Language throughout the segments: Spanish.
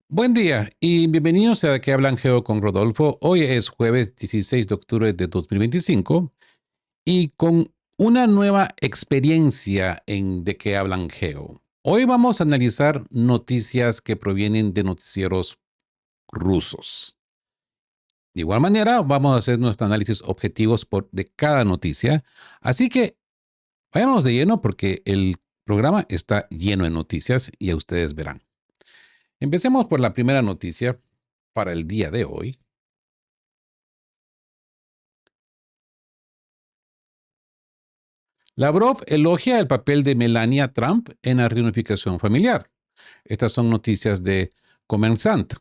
Buen día y bienvenidos a Que Hablan Geo con Rodolfo. Hoy es jueves 16 de octubre de 2025 y con una nueva experiencia en De Que Hablan Geo. Hoy vamos a analizar noticias que provienen de noticieros rusos. De igual manera, vamos a hacer nuestros análisis objetivos de cada noticia. Así que vayamos de lleno porque el programa está lleno de noticias y ustedes verán. Empecemos por la primera noticia para el día de hoy. Lavrov elogia el papel de Melania Trump en la reunificación familiar. Estas son noticias de Commerçant.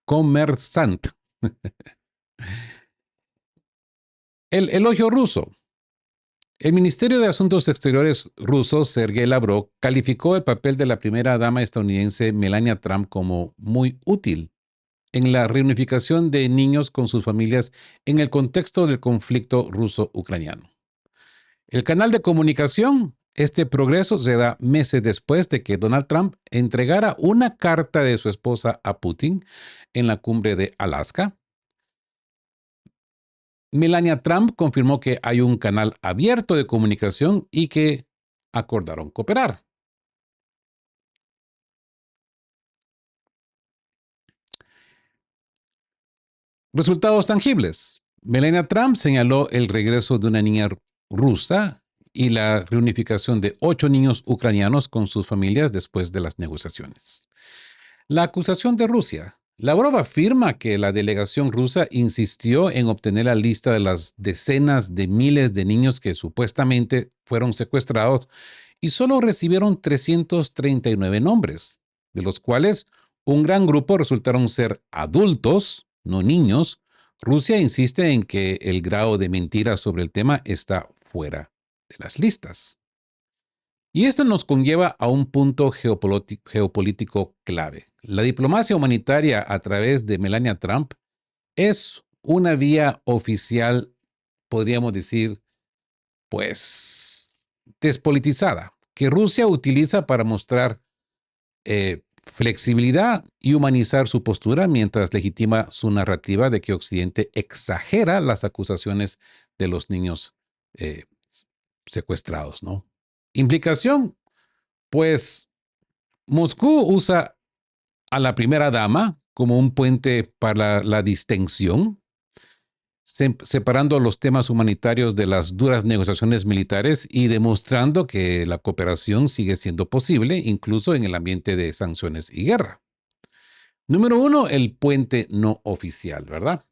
Commerçant. El elogio ruso. El Ministerio de Asuntos Exteriores ruso, Sergei Lavrov, calificó el papel de la primera dama estadounidense Melania Trump como muy útil en la reunificación de niños con sus familias en el contexto del conflicto ruso-ucraniano. El canal de comunicación, este progreso se da meses después de que Donald Trump entregara una carta de su esposa a Putin en la cumbre de Alaska. Melania Trump confirmó que hay un canal abierto de comunicación y que acordaron cooperar. Resultados tangibles. Melania Trump señaló el regreso de una niña rusa y la reunificación de 8 niños ucranianos con sus familias después de las negociaciones. La acusación de Rusia. Lavrov afirma que la delegación rusa insistió en obtener la lista de las decenas de miles de niños que supuestamente fueron secuestrados y solo recibieron 339 nombres, de los cuales un gran grupo resultaron ser adultos, no niños. Rusia insiste en que el grado de mentira sobre el tema está fuera de las listas. Y esto nos conlleva a un punto geopolítico clave. La diplomacia humanitaria a través de Melania Trump es una vía oficial, podríamos decir, pues, despolitizada, que Rusia utiliza para mostrar flexibilidad y humanizar su postura mientras legitima su narrativa de que Occidente exagera las acusaciones de los niños eh, secuestrados, ¿no? Implicación, pues Moscú usa a la primera dama como un puente para la distensión, separando los temas humanitarios de las duras negociaciones militares y demostrando que la cooperación sigue siendo posible incluso en el ambiente de sanciones y guerra. Número uno, el puente no oficial, ¿verdad?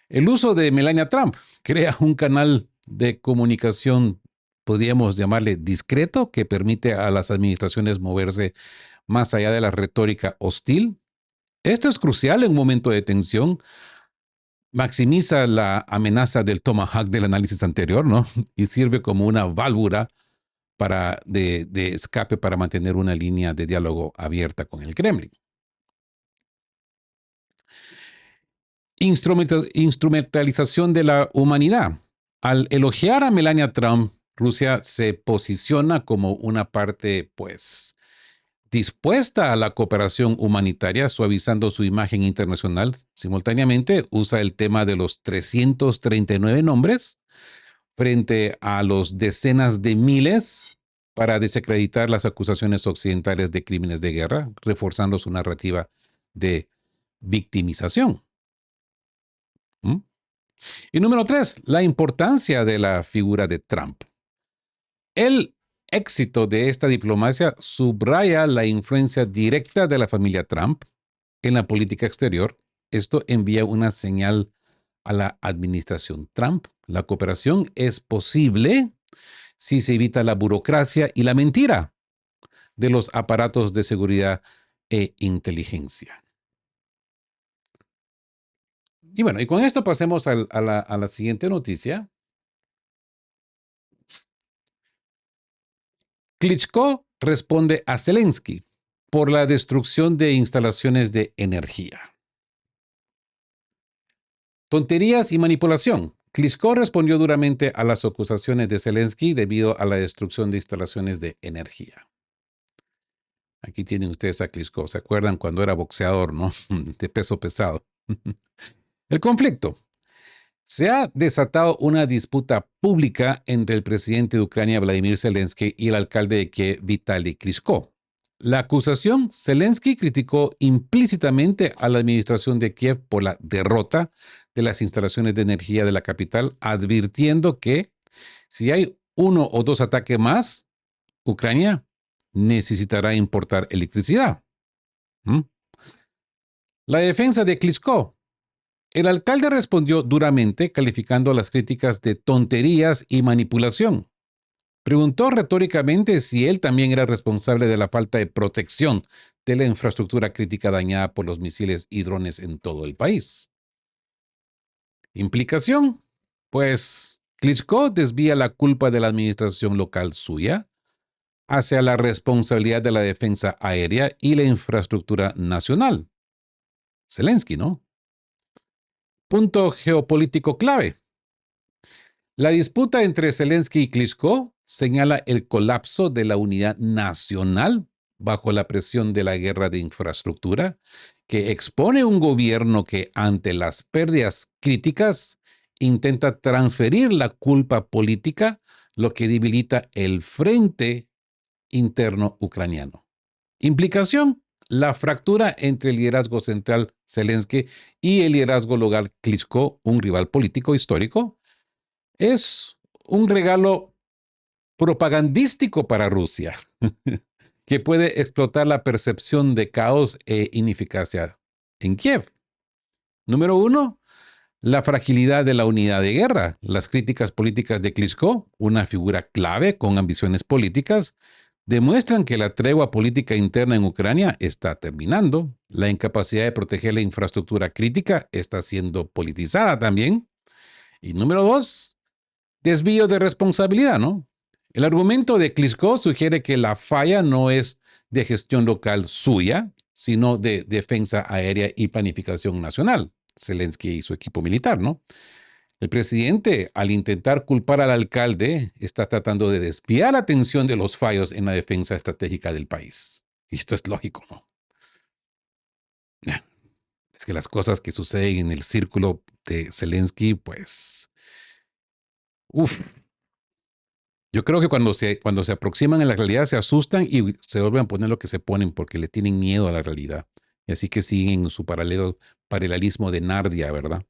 El uso de Melania Trump crea un canal de comunicación, podríamos llamarle discreto, que permite a las administraciones moverse más allá de la retórica hostil. Esto es crucial en un momento de tensión. Maximiza la amenaza del tomahawk del análisis anterior, ¿no? Y sirve como una válvula de escape para mantener una línea de diálogo abierta con el Kremlin. Instrumentalización de la humanidad. Al elogiar a Melania Trump, Rusia se posiciona como una parte, pues, dispuesta a la cooperación humanitaria, suavizando su imagen internacional. Simultáneamente, usa el tema de los 339 nombres frente a los decenas de miles para desacreditar las acusaciones occidentales de crímenes de guerra, reforzando su narrativa de victimización. ¿Mm? Y número 3, la importancia de la figura de Trump. El éxito de esta diplomacia subraya la influencia directa de la familia Trump en la política exterior. Esto envía una señal a la administración Trump. La cooperación es posible si se evita la burocracia y la mentira de los aparatos de seguridad e inteligencia. Y bueno, y con esto pasemos a la siguiente noticia. Klitschko responde a Zelensky por la destrucción de instalaciones de energía. Tonterías y manipulación. Klitschko respondió duramente a las acusaciones de Zelensky debido a la destrucción de instalaciones de energía. Aquí tienen ustedes a Klitschko. ¿Se acuerdan cuando era boxeador, no? De peso pesado. El conflicto. Se ha desatado una disputa pública entre el presidente de Ucrania, Vladimir Zelensky, y el alcalde de Kiev, Vitaly Klitschko. La acusación, Zelensky criticó implícitamente a la administración de Kiev por la derrota de las instalaciones de energía de la capital, advirtiendo que si hay uno o dos ataques más, Ucrania necesitará importar electricidad. ¿Mm? La defensa de Klitschko. El alcalde respondió duramente calificando las críticas de tonterías y manipulación. Preguntó retóricamente si él también era responsable de la falta de protección de la infraestructura crítica dañada por los misiles y drones en todo el país. ¿Implicación? Pues Klitschko desvía la culpa de la administración local suya hacia la responsabilidad de la defensa aérea y la infraestructura nacional. Zelensky, ¿no? Punto geopolítico clave. La disputa entre Zelensky y Klitschko señala el colapso de la unidad nacional bajo la presión de la guerra de infraestructura, que expone un gobierno que, ante las pérdidas críticas, intenta transferir la culpa política, lo que debilita el frente interno ucraniano. Implicación: la fractura entre el liderazgo central Zelensky y el liderazgo local Klitschko, un rival político histórico, es un regalo propagandístico para Rusia, que puede explotar la percepción de caos e ineficacia en Kiev. Número uno, la fragilidad de la unidad de guerra. Las críticas políticas de Klitschko, una figura clave con ambiciones políticas, demuestran que la tregua política interna en Ucrania está terminando. La incapacidad de proteger la infraestructura crítica está siendo politizada también. Y número dos, desvío de responsabilidad, ¿no? El argumento de Klitschko sugiere que la falla no es de gestión local suya, sino de defensa aérea y planificación nacional. Zelensky y su equipo militar, ¿no? El presidente, al intentar culpar al alcalde, está tratando de desviar la atención de los fallos en la defensa estratégica del país. Y esto es lógico, ¿no? Es que las cosas que suceden en el círculo de Zelensky, pues, uff, yo creo que cuando se aproximan a la realidad se asustan y se vuelven a poner lo que se ponen porque le tienen miedo a la realidad. Y así que siguen su paralelismo de Narnia, ¿verdad?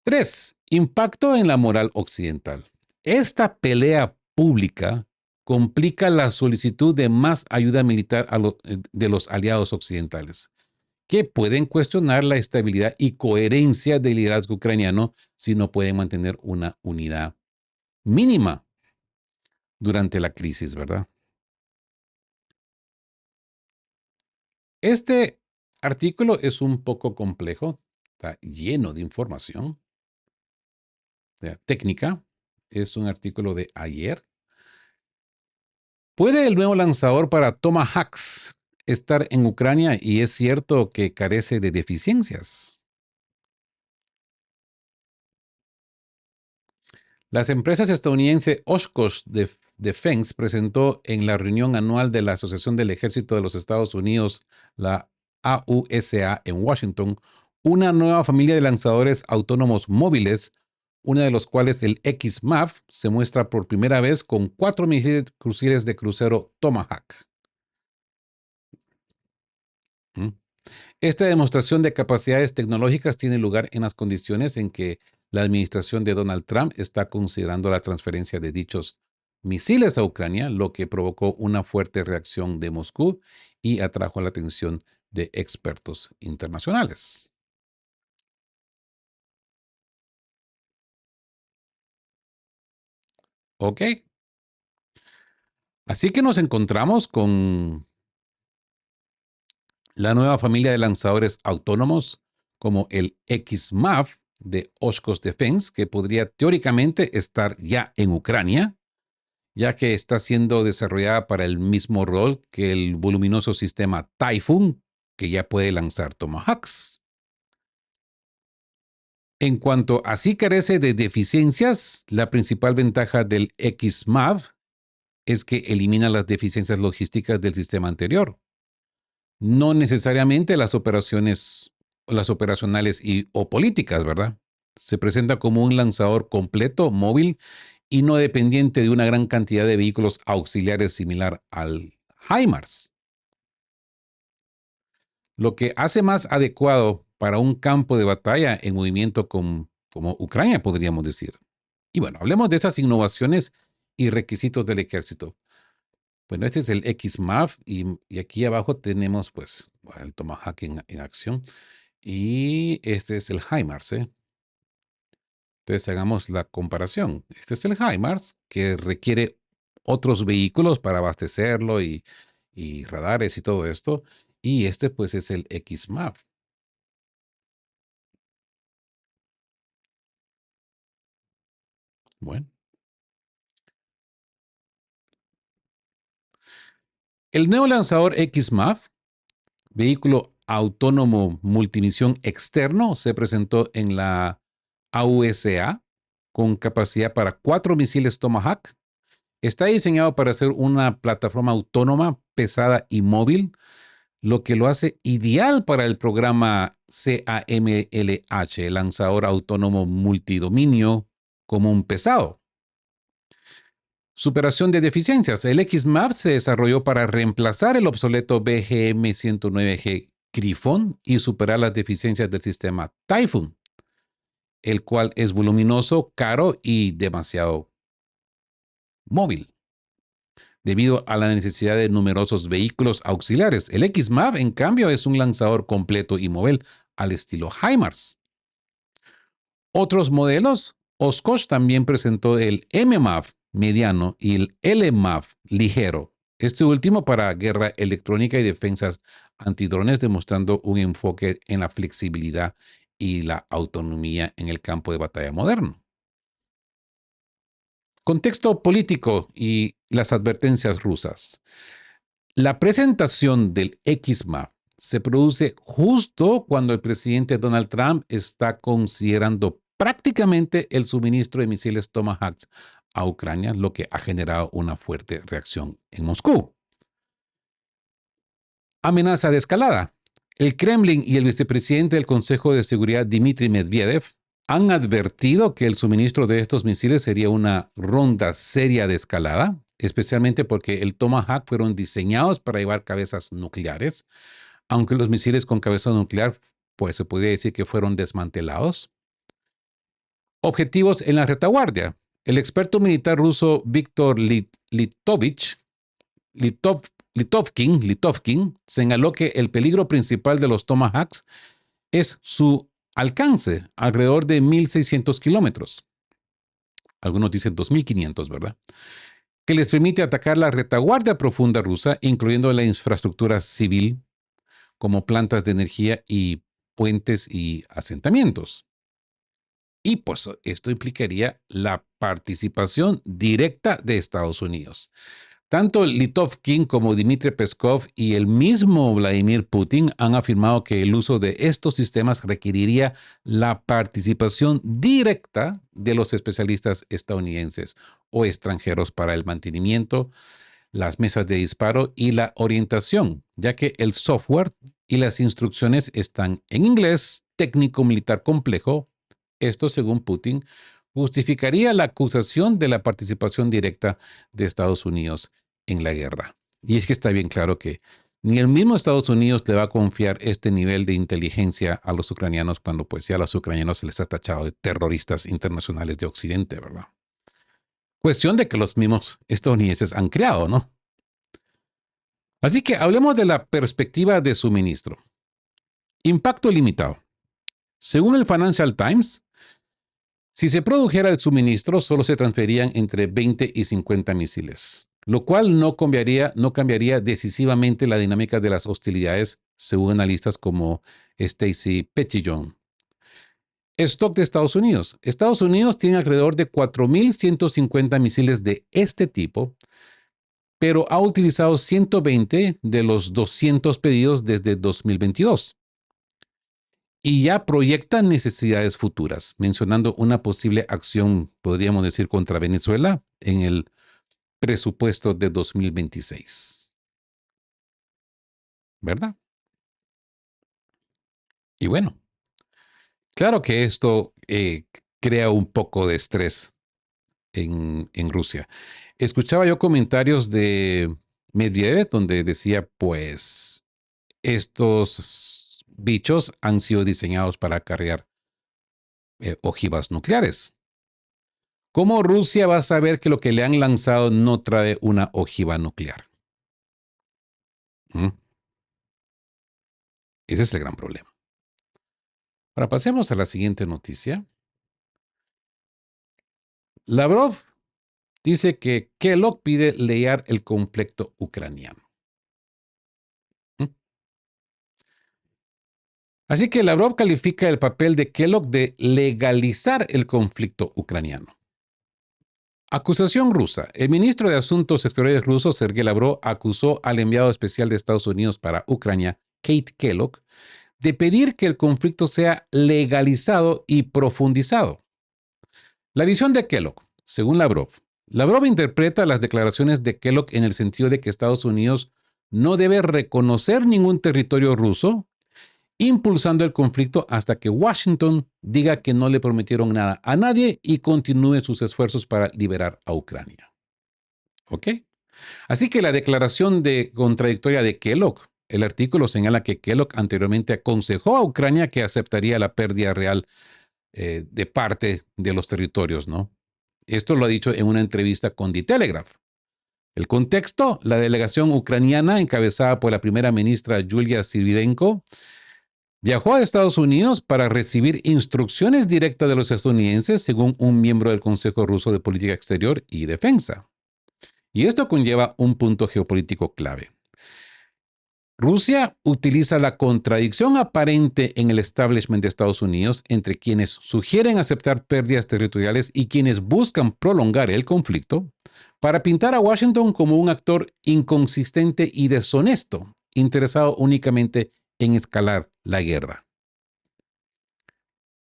3. Impacto en la moral occidental. Esta pelea pública complica la solicitud de más ayuda militar de los aliados occidentales, que pueden cuestionar la estabilidad y coherencia del liderazgo ucraniano si no pueden mantener una unidad mínima durante la crisis, ¿verdad? Este artículo es un poco complejo, está lleno de información técnica. Es un artículo de ayer. ¿Puede el nuevo lanzador para Tomahawks estar en Ucrania y es cierto que carece de deficiencias? Las empresas estadounidenses Oshkosh Defense presentó en la reunión anual de la Asociación del Ejército de los Estados Unidos, la AUSA, en Washington, una nueva familia de lanzadores autónomos móviles, una de los cuales, el XMAV, se muestra por primera vez con 4 misiles de crucero Tomahawk. ¿Mm? Esta demostración de capacidades tecnológicas tiene lugar en las condiciones en que la administración de Donald Trump está considerando la transferencia de dichos misiles a Ucrania, lo que provocó una fuerte reacción de Moscú y atrajo la atención de expertos internacionales. Ok, así que nos encontramos con la nueva familia de lanzadores autónomos como el XMAV de Oshkosh Defense, que podría teóricamente estar ya en Ucrania, ya que está siendo desarrollada para el mismo rol que el voluminoso sistema Typhoon, que ya puede lanzar Tomahawks. En cuanto a si carece de deficiencias, la principal ventaja del XMAV es que elimina las deficiencias logísticas del sistema anterior. No necesariamente las operacionales o políticas, ¿verdad? Se presenta como un lanzador completo, móvil y no dependiente de una gran cantidad de vehículos auxiliares similar al HIMARS, lo que hace más adecuado para un campo de batalla en movimiento como Ucrania, podríamos decir. Y bueno, hablemos de esas innovaciones y requisitos del ejército. Bueno, este es el XMAV y aquí abajo tenemos pues el Tomahawk en acción y este es el HIMARS, ¿eh? Entonces hagamos la comparación. Este es el HIMARS que requiere otros vehículos para abastecerlo y radares y todo esto. Y este pues es el XMAV. Bueno, el nuevo lanzador XMAV, vehículo autónomo multimisión externo, se presentó en la AUSA con capacidad para 4 misiles Tomahawk. Está diseñado para ser una plataforma autónoma, pesada y móvil, lo que lo hace ideal para el programa CAMLH, lanzador autónomo multidominio común pesado. Superación de deficiencias. El XMAV se desarrolló para reemplazar el obsoleto BGM-109G Grifón y superar las deficiencias del sistema Typhoon, el cual es voluminoso, caro y demasiado móvil, debido a la necesidad de numerosos vehículos auxiliares. El XMAV, en cambio, es un lanzador completo y móvil al estilo HIMARS. Otros modelos, Oshkosh también presentó el MMAV mediano y el LMAV ligero. Este último para guerra electrónica y defensas antidrones, demostrando un enfoque en la flexibilidad y la autonomía en el campo de batalla moderno. Contexto político y las advertencias rusas. La presentación del XMAV se produce justo cuando el presidente Donald Trump está considerando prácticamente el suministro de misiles Tomahawk a Ucrania, lo que ha generado una fuerte reacción en Moscú. Amenaza de escalada. El Kremlin y el vicepresidente del Consejo de Seguridad, Dmitry Medvedev, han advertido que el suministro de estos misiles sería una ronda seria de escalada, especialmente porque el Tomahawk fueron diseñados para llevar cabezas nucleares, aunque los misiles con cabeza nuclear, pues se podría decir que fueron desmantelados. Objetivos en la retaguardia. El experto militar ruso Viktor Litovkin señaló que el peligro principal de los Tomahawks es su alcance, alrededor de 1.600 kilómetros. Algunos dicen 2.500, ¿verdad? Que les permite atacar la retaguardia profunda rusa, incluyendo la infraestructura civil, como plantas de energía y puentes y asentamientos. Y pues esto implicaría la participación directa de Estados Unidos. Tanto Litovkin como Dmitry Peskov y el mismo Vladimir Putin han afirmado que el uso de estos sistemas requeriría la participación directa de los especialistas estadounidenses o extranjeros para el mantenimiento, las mesas de disparo y la orientación, ya que el software y las instrucciones están en inglés técnico militar complejo. Esto, según Putin, justificaría la acusación de la participación directa de Estados Unidos en la guerra. Y es que está bien claro que ni el mismo Estados Unidos le va a confiar este nivel de inteligencia a los ucranianos cuando pues ya a los ucranianos se les ha tachado de terroristas internacionales de Occidente, ¿verdad? Cuestión de que los mismos estadounidenses han creado, ¿no? Así que hablemos de la perspectiva de suministro. Impacto limitado. Según el Financial Times, si se produjera el suministro, solo se transferirían entre 20 y 50 misiles, lo cual no cambiaría decisivamente la dinámica de las hostilidades, según analistas como Stacy Petitjohn. Stock de Estados Unidos. Estados Unidos tiene alrededor de 4.150 misiles de este tipo, pero ha utilizado 120 de los 200 pedidos desde 2022. Y ya proyecta necesidades futuras, mencionando una posible acción, podríamos decir, contra Venezuela en el presupuesto de 2026. ¿Verdad? Y bueno, claro que esto crea un poco de estrés en Rusia. Escuchaba yo comentarios de Medvedev donde decía, pues, estos bichos han sido diseñados para cargar ojivas nucleares. ¿Cómo Rusia va a saber que lo que le han lanzado no trae una ojiva nuclear? ¿Mm? Ese es el gran problema. Ahora pasemos a la siguiente noticia. Lavrov dice que Kellogg pide leer el conflicto ucraniano. ¿Mm? Así que Lavrov califica el papel de Kellogg de legalizar el conflicto ucraniano. Acusación rusa. El ministro de Asuntos Exteriores ruso, Sergei Lavrov, acusó al enviado especial de Estados Unidos para Ucrania, Kate Kellogg, de pedir que el conflicto sea legalizado y profundizado. La visión de Kellogg, según Lavrov interpreta las declaraciones de Kellogg en el sentido de que Estados Unidos no debe reconocer ningún territorio ruso, impulsando el conflicto hasta que Washington diga que no le prometieron nada a nadie y continúe sus esfuerzos para liberar a Ucrania. ¿Ok? Así que la declaración contradictoria de Kellogg, el artículo señala que Kellogg anteriormente aconsejó a Ucrania que aceptaría la pérdida real de parte de los territorios, ¿no? Esto lo ha dicho en una entrevista con The Telegraph. El contexto, la delegación ucraniana encabezada por la primera ministra Yulia Svyridenko viajó a Estados Unidos para recibir instrucciones directas de los estadounidenses, según un miembro del Consejo Ruso de Política Exterior y Defensa. Y esto conlleva un punto geopolítico clave. Rusia utiliza la contradicción aparente en el establishment de Estados Unidos entre quienes sugieren aceptar pérdidas territoriales y quienes buscan prolongar el conflicto para pintar a Washington como un actor inconsistente y deshonesto, interesado únicamente en escalar la guerra.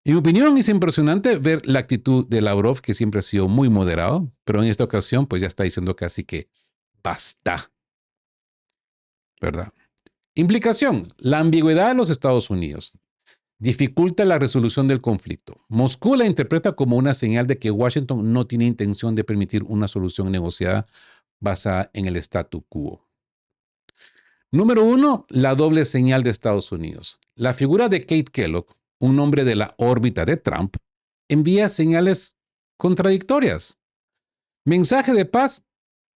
En mi opinión, es impresionante ver la actitud de Lavrov, que siempre ha sido muy moderado, pero en esta ocasión pues ya está diciendo casi que basta, ¿verdad? Implicación, la ambigüedad de los Estados Unidos dificulta la resolución del conflicto. Moscú la interpreta como una señal de que Washington no tiene intención de permitir una solución negociada basada en el statu quo. Número 1, la doble señal de Estados Unidos. La figura de Kate Kellogg, un hombre de la órbita de Trump, envía señales contradictorias. Mensaje de paz,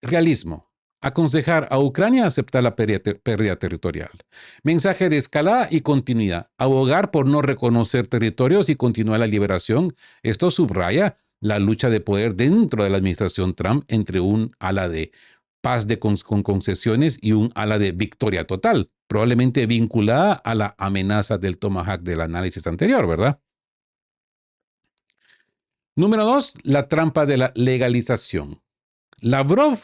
realismo. Aconsejar a Ucrania a aceptar la pérdida territorial. Mensaje de escalada y continuidad. Abogar por no reconocer territorios y continuar la liberación. Esto subraya la lucha de poder dentro de la administración Trump entre un ala de paz con concesiones y un ala de victoria total, probablemente vinculada a la amenaza del Tomahawk del análisis anterior, ¿verdad? Número 2, la trampa de la legalización. Lavrov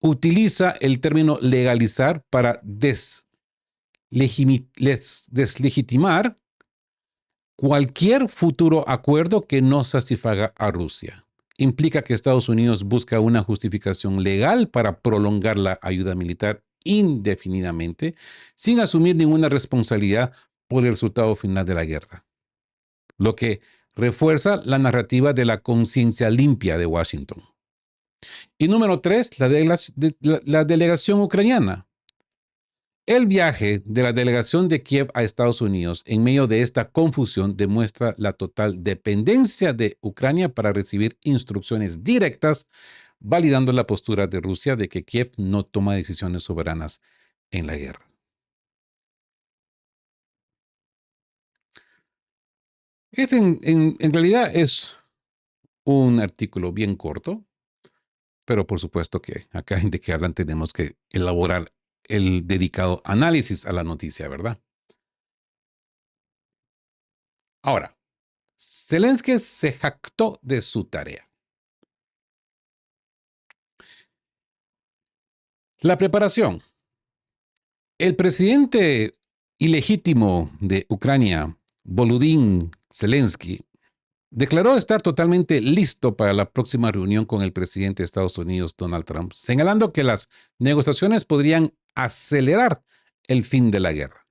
utiliza el término legalizar para deslegitimar cualquier futuro acuerdo que no satisfaga a Rusia. Implica que Estados Unidos busca una justificación legal para prolongar la ayuda militar indefinidamente, sin asumir ninguna responsabilidad por el resultado final de la guerra. Lo que refuerza la narrativa de la conciencia limpia de Washington. Y número 3, la delegación ucraniana. El viaje de la delegación de Kiev a Estados Unidos en medio de esta confusión demuestra la total dependencia de Ucrania para recibir instrucciones directas, validando la postura de Rusia de que Kiev no toma decisiones soberanas en la guerra. Este en realidad es un artículo bien corto, pero por supuesto que acá en De qué hablan tenemos que elaborar el dedicado análisis a la noticia, ¿verdad? Ahora, Zelensky se jactó de su tarea. La preparación. El presidente ilegítimo de Ucrania, Volodymyr Zelensky, declaró estar totalmente listo para la próxima reunión con el presidente de Estados Unidos, Donald Trump, señalando que las negociaciones podrían acelerar el fin de la guerra.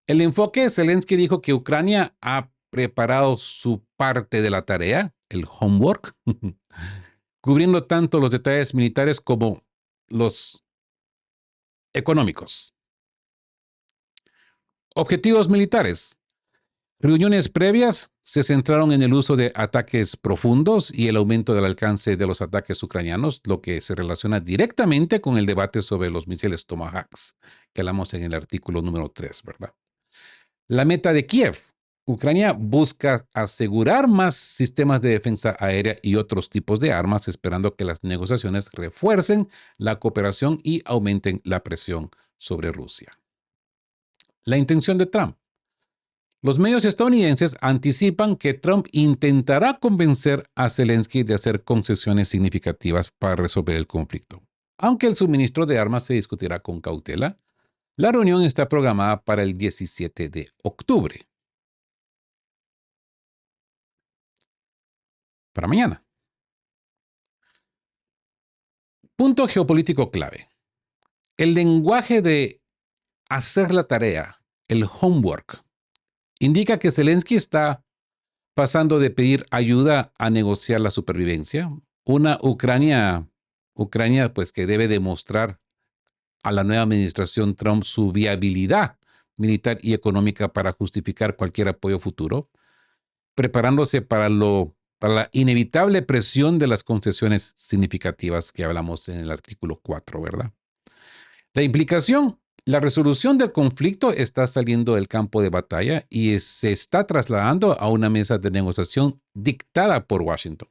El enfoque, Zelensky dijo que Ucrania ha preparado su parte de la tarea, el homework, cubriendo tanto los detalles militares como los económicos. Objetivos militares. Reuniones previas se centraron en el uso de ataques profundos y el aumento del alcance de los ataques ucranianos, lo que se relaciona directamente con el debate sobre los misiles Tomahawks, que hablamos en el artículo número 3, ¿verdad? La meta de Kiev. Ucrania busca asegurar más sistemas de defensa aérea y otros tipos de armas, esperando que las negociaciones refuercen la cooperación y aumenten la presión sobre Rusia. La intención de Trump. Los medios estadounidenses anticipan que Trump intentará convencer a Zelensky de hacer concesiones significativas para resolver el conflicto. Aunque el suministro de armas se discutirá con cautela, la reunión está programada para el 17 de octubre. Para mañana. Punto geopolítico clave. El lenguaje de hacer la tarea, el homework, indica que Zelensky está pasando de pedir ayuda a negociar la supervivencia. Una Ucrania pues que debe demostrar a la nueva administración Trump su viabilidad militar y económica para justificar cualquier apoyo futuro, preparándose para la inevitable presión de las concesiones significativas que hablamos en el artículo 4, ¿verdad? La implicación, la resolución del conflicto está saliendo del campo de batalla y se está trasladando a una mesa de negociación dictada por Washington.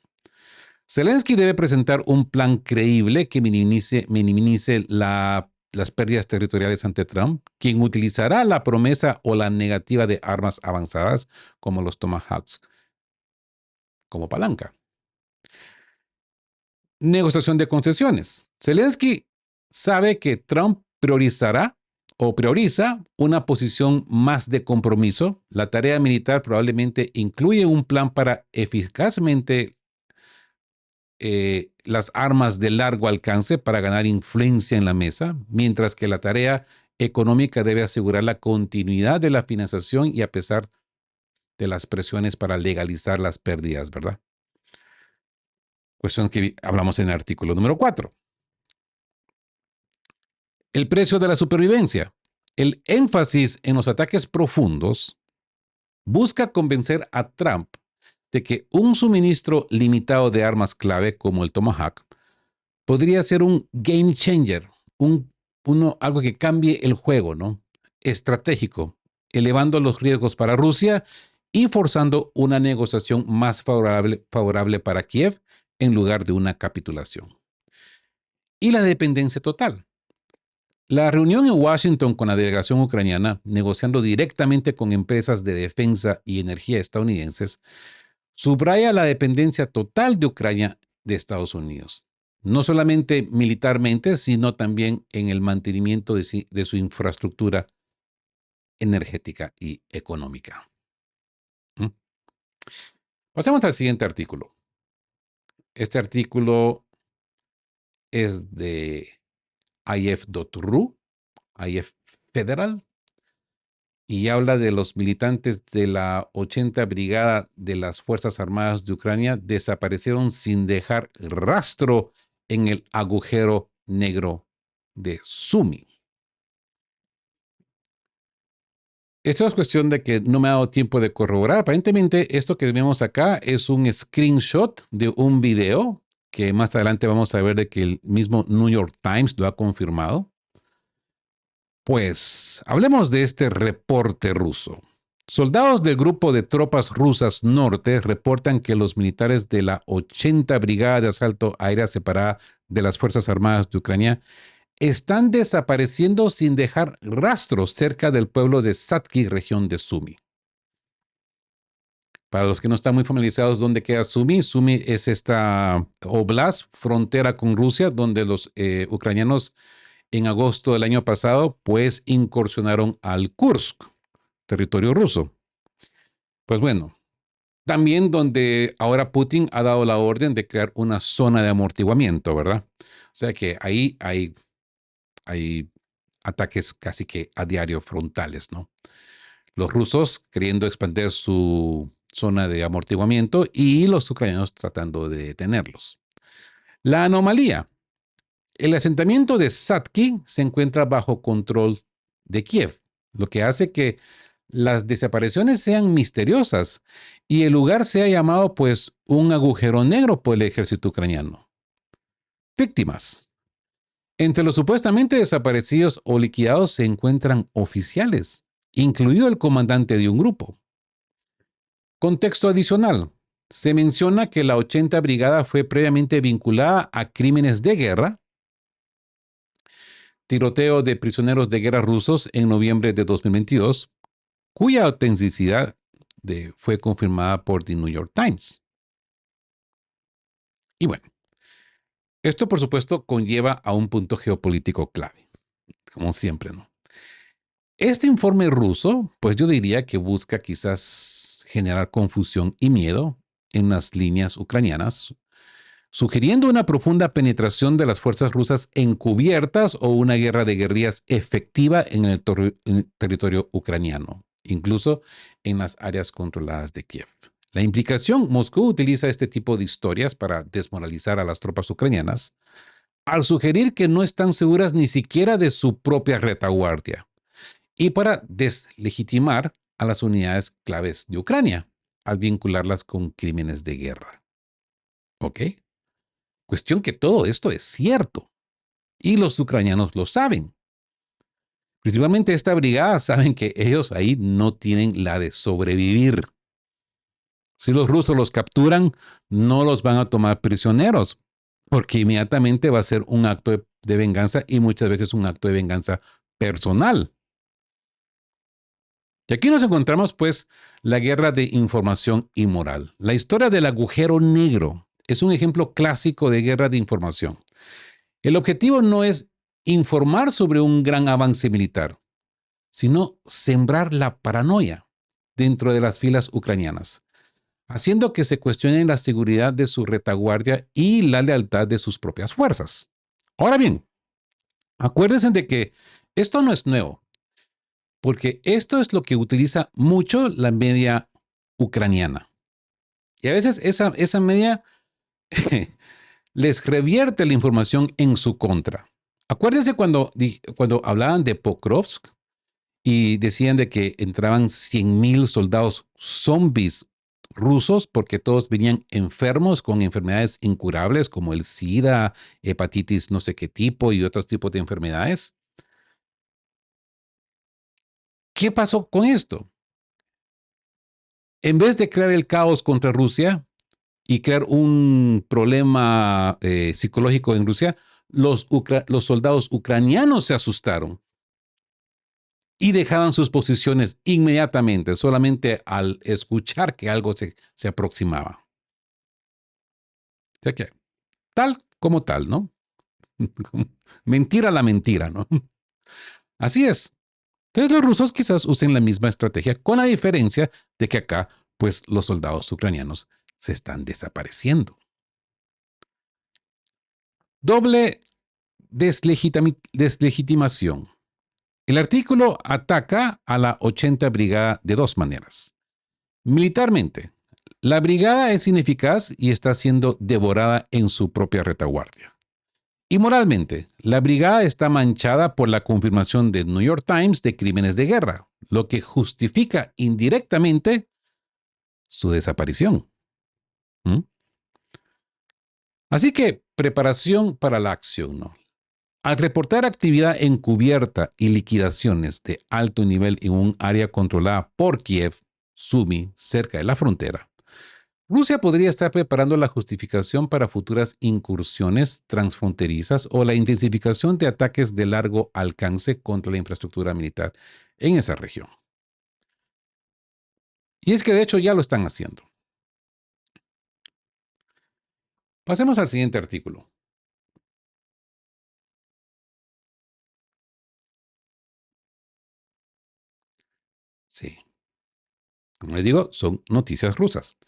Zelensky debe presentar un plan creíble que minimice las pérdidas territoriales ante Trump, quien utilizará la promesa o la negativa de armas avanzadas como los Tomahawks como palanca. Negociación de concesiones. Zelensky sabe que Trump prioriza una posición más de compromiso. La tarea militar probablemente incluye un plan para eficazmente las armas de largo alcance para ganar influencia en la mesa, mientras que la tarea económica debe asegurar la continuidad de la financiación y a pesar de las presiones para legalizar las pérdidas, ¿verdad? Cuestión que hablamos en el artículo número 4. El precio de la supervivencia. El énfasis en los ataques profundos busca convencer a Trump de que un suministro limitado de armas clave como el Tomahawk podría ser un game changer, algo que cambie el juego, ¿no? Estratégico, elevando los riesgos para Rusia y forzando una negociación más favorable para Kiev en lugar de una capitulación. Y la dependencia total. La reunión en Washington con la delegación ucraniana, negociando directamente con empresas de defensa y energía estadounidenses, subraya la dependencia total de Ucrania de Estados Unidos, no solamente militarmente, sino también en el mantenimiento de su infraestructura energética y económica. Pasemos al siguiente artículo. Este artículo es de IF.ru, IF Federal, y habla de los militantes de la 80 Brigada de las Fuerzas Armadas de Ucrania desaparecieron sin dejar rastro en el agujero negro de Sumi. Esto es cuestión de que no me ha dado tiempo de corroborar. Aparentemente, esto que vemos acá es un screenshot de un video que más adelante vamos a ver de que el mismo New York Times lo ha confirmado. Pues hablemos de este reporte ruso. Soldados del grupo de tropas rusas norte reportan que los militares de la 80 Brigada de Asalto Aérea Separada de las Fuerzas Armadas de Ucrania están desapareciendo sin dejar rastros cerca del pueblo de Satki, región de Sumi. Para los que no están muy familiarizados, ¿dónde queda Sumi? Sumi es esta oblast, frontera con Rusia, donde los ucranianos en agosto del año pasado, pues incursionaron al Kursk, territorio ruso. Pues bueno, También donde ahora Putin ha dado la orden de crear una zona de amortiguamiento, ¿verdad? O sea que ahí hay ataques casi que a diario frontales, ¿no? Los rusos queriendo expandir su zona de amortiguamiento y los ucranianos tratando de detenerlos. La anomalía. El asentamiento de Satki se encuentra bajo control de Kiev, lo que hace que las desapariciones sean misteriosas y el lugar sea llamado pues un agujero negro por el ejército ucraniano. Víctimas. Entre los supuestamente desaparecidos o liquidados se encuentran oficiales, incluido el comandante de un grupo. Contexto adicional. Se menciona que la 80 Brigada fue previamente vinculada a crímenes de guerra, tiroteo de prisioneros de guerra rusos en noviembre de 2022, cuya autenticidad fue confirmada por The New York Times. Y bueno, esto por supuesto conlleva a un punto geopolítico clave, como siempre, ¿no? Este informe ruso, pues yo diría que busca quizás generar confusión y miedo en las líneas ucranianas, sugiriendo una profunda penetración de las fuerzas rusas encubiertas o una guerra de guerrillas efectiva en el territorio ucraniano, incluso en las áreas controladas de Kiev. La implicación, Moscú utiliza este tipo de historias para desmoralizar a las tropas ucranianas, al sugerir que no están seguras ni siquiera de su propia retaguardia y para deslegitimar a las unidades claves de Ucrania, al vincularlas con crímenes de guerra. ¿Ok? Cuestión que todo esto es cierto y los ucranianos lo saben. Principalmente esta brigada saben que ellos ahí no tienen la de sobrevivir. Si los rusos los capturan, no los van a tomar prisioneros, porque inmediatamente va a ser un acto de venganza y muchas veces un acto de venganza personal. Y aquí nos encontramos pues la guerra de información inmoral. La historia del agujero negro es un ejemplo clásico de guerra de información. El objetivo no es informar sobre un gran avance militar, sino sembrar la paranoia dentro de las filas ucranianas, haciendo que se cuestione la seguridad de su retaguardia y la lealtad de sus propias fuerzas. Ahora bien, acuérdense de que esto no es nuevo, porque esto es lo que utiliza mucho la media ucraniana. Y a veces esa media les revierte la información en su contra. Acuérdense cuando hablaban de Pokrovsk y decían de que entraban 100,000 soldados zombies rusos porque todos venían enfermos con enfermedades incurables como el SIDA, hepatitis no sé qué tipo y otros tipos de enfermedades. ¿Qué pasó con esto? En vez de crear el caos contra Rusia y crear un problema psicológico en Rusia, los soldados ucranianos se asustaron y dejaban sus posiciones inmediatamente, solamente al escuchar que algo se aproximaba. O sea que, tal como tal, ¿no? Mentira la mentira, ¿no? Así es. Entonces los rusos quizás usen la misma estrategia, con la diferencia de que acá, pues los soldados ucranianos se están desapareciendo. Doble deslegitimación. El artículo ataca a la 80 Brigada de dos maneras. Militarmente, la brigada es ineficaz y está siendo devorada en su propia retaguardia. Y moralmente, la brigada está manchada por la confirmación de New York Times de crímenes de guerra, lo que justifica indirectamente su desaparición. ¿Mm? Así que preparación para la acción, ¿no? Al reportar actividad encubierta y liquidaciones de alto nivel en un área controlada por Kiev, Sumy, cerca de la frontera, Rusia podría estar preparando la justificación para futuras incursiones transfronterizas o la intensificación de ataques de largo alcance contra la infraestructura militar en esa región. Y es que de hecho ya lo están haciendo. Pasemos al siguiente artículo. Sí. Como les digo, son noticias rusas.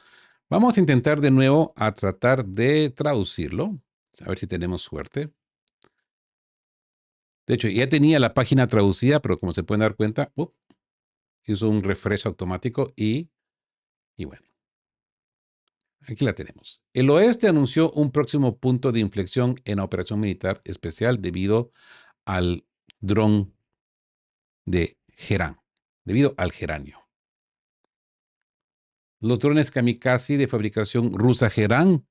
Vamos a intentar de nuevo a tratar de traducirlo. A ver si tenemos suerte. De hecho, ya tenía la página traducida, pero como se pueden dar cuenta, hizo un refresh automático y bueno, aquí la tenemos. El oeste anunció un próximo punto de inflexión en la operación militar especial debido al dron de Gerán, debido al geranio. Los drones kamikaze de fabricación rusa Gerán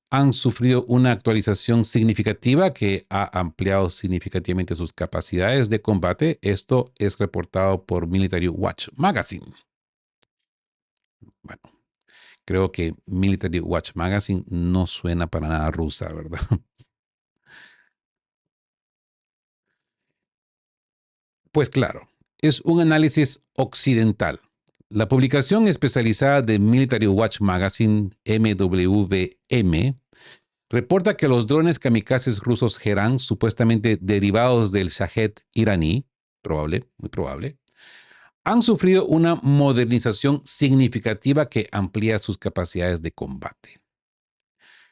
han sufrido una actualización significativa que ha ampliado significativamente sus capacidades de combate. Esto es reportado por Military Watch Magazine. Bueno, creo que Military Watch Magazine no suena para nada rusa, ¿verdad? Pues claro, es un análisis occidental. La publicación especializada de Military Watch Magazine, MWM, reporta que los drones kamikazes rusos Gerán, supuestamente derivados del Shahed iraní, probable, muy probable, han sufrido una modernización significativa que amplía sus capacidades de combate.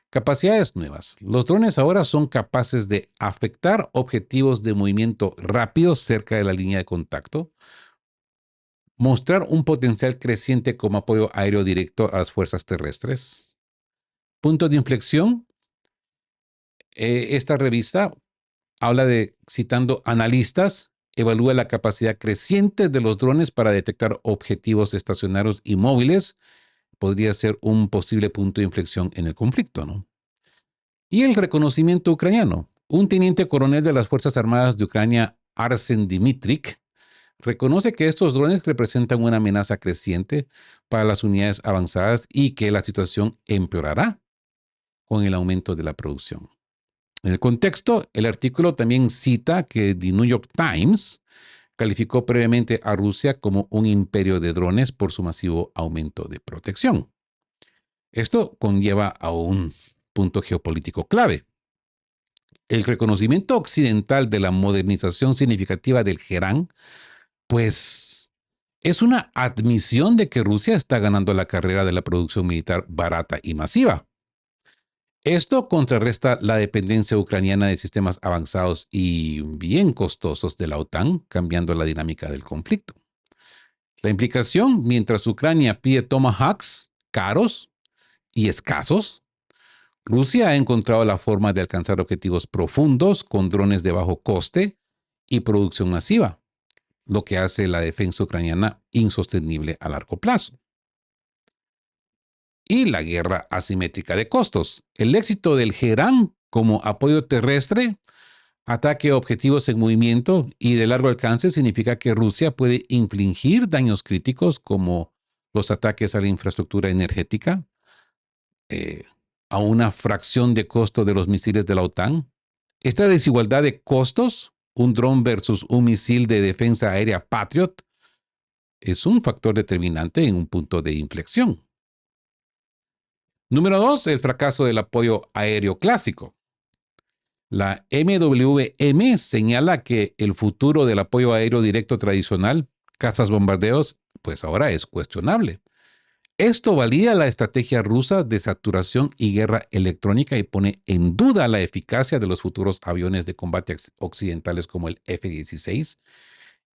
Capacidades nuevas. Los drones ahora son capaces de afectar objetivos de movimiento rápido cerca de la línea de contacto, mostrar un potencial creciente como apoyo aéreo directo a las fuerzas terrestres. Punto de inflexión. Esta revista habla de, citando analistas, evalúa la capacidad creciente de los drones para detectar objetivos estacionarios y móviles. Podría ser un posible punto de inflexión en el conflicto, ¿no? Y el reconocimiento ucraniano. Un teniente coronel de las Fuerzas Armadas de Ucrania, Arsen Dmitrik, reconoce que estos drones representan una amenaza creciente para las unidades avanzadas y que la situación empeorará con el aumento de la producción. En el contexto, el artículo también cita que The New York Times calificó previamente a Rusia como un imperio de drones por su masivo aumento de protección. Esto conlleva a un punto geopolítico clave. El reconocimiento occidental de la modernización significativa del Gerán, pues es una admisión de que Rusia está ganando la carrera de la producción militar barata y masiva. Esto contrarresta la dependencia ucraniana de sistemas avanzados y bien costosos de la OTAN, cambiando la dinámica del conflicto. La implicación, mientras Ucrania pide Tomahawks caros y escasos, Rusia ha encontrado la forma de alcanzar objetivos profundos con drones de bajo coste y producción masiva, lo que hace la defensa ucraniana insostenible a largo plazo. Y la guerra asimétrica de costos. El éxito del Gerán como apoyo terrestre, ataque a objetivos en movimiento y de largo alcance significa que Rusia puede infligir daños críticos como los ataques a la infraestructura energética, eh, a una fracción de costo de los misiles de la OTAN. Esta desigualdad de costos, un dron versus un misil de defensa aérea Patriot, es un factor determinante en un punto de inflexión. Número 2, el fracaso del apoyo aéreo clásico. La MWM señala que el futuro del apoyo aéreo directo tradicional, cazas bombardeos, pues ahora es cuestionable. Esto valida la estrategia rusa de saturación y guerra electrónica y pone en duda la eficacia de los futuros aviones de combate occidentales como el F-16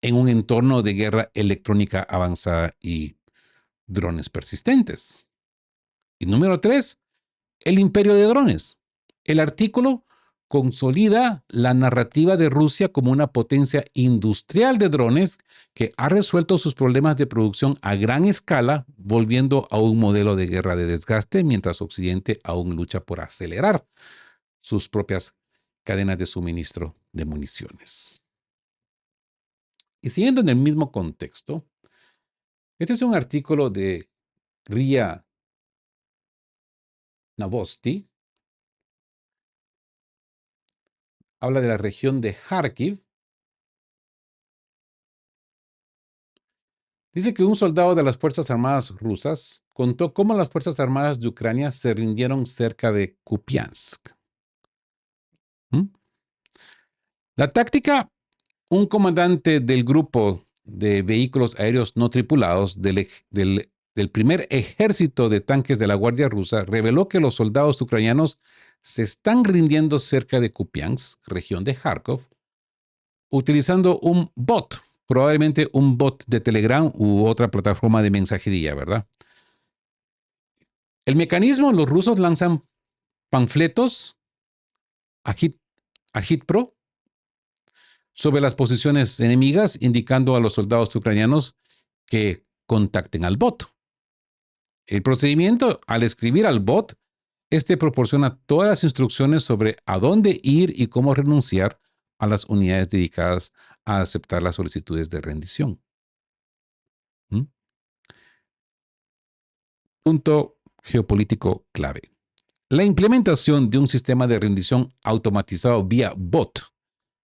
en un entorno de guerra electrónica avanzada y drones persistentes. Y número 3, el imperio de drones. El artículo consolida la narrativa de Rusia como una potencia industrial de drones que ha resuelto sus problemas de producción a gran escala, volviendo a un modelo de guerra de desgaste, mientras Occidente aún lucha por acelerar sus propias cadenas de suministro de municiones. Y siguiendo en el mismo contexto, este es un artículo de Ria Novosti. Habla de la región de Kharkiv. Dice que un soldado de las Fuerzas Armadas rusas contó cómo las Fuerzas Armadas de Ucrania se rindieron cerca de Kupiansk. ¿Mm? La táctica, un comandante del grupo de vehículos aéreos no tripulados del primer ejército de tanques de la Guardia Rusa reveló que los soldados ucranianos se están rindiendo cerca de Kupiansk, región de Kharkov, utilizando un bot, probablemente un bot de Telegram u otra plataforma de mensajería, ¿verdad? El mecanismo, los rusos lanzan panfletos a Hitpro sobre las posiciones enemigas, indicando a los soldados ucranianos que contacten al bot. El procedimiento, al escribir al bot, este proporciona todas las instrucciones sobre a dónde ir y cómo renunciar a las unidades dedicadas a aceptar las solicitudes de rendición. ¿Mm? Punto geopolítico clave. La implementación de un sistema de rendición automatizado vía bot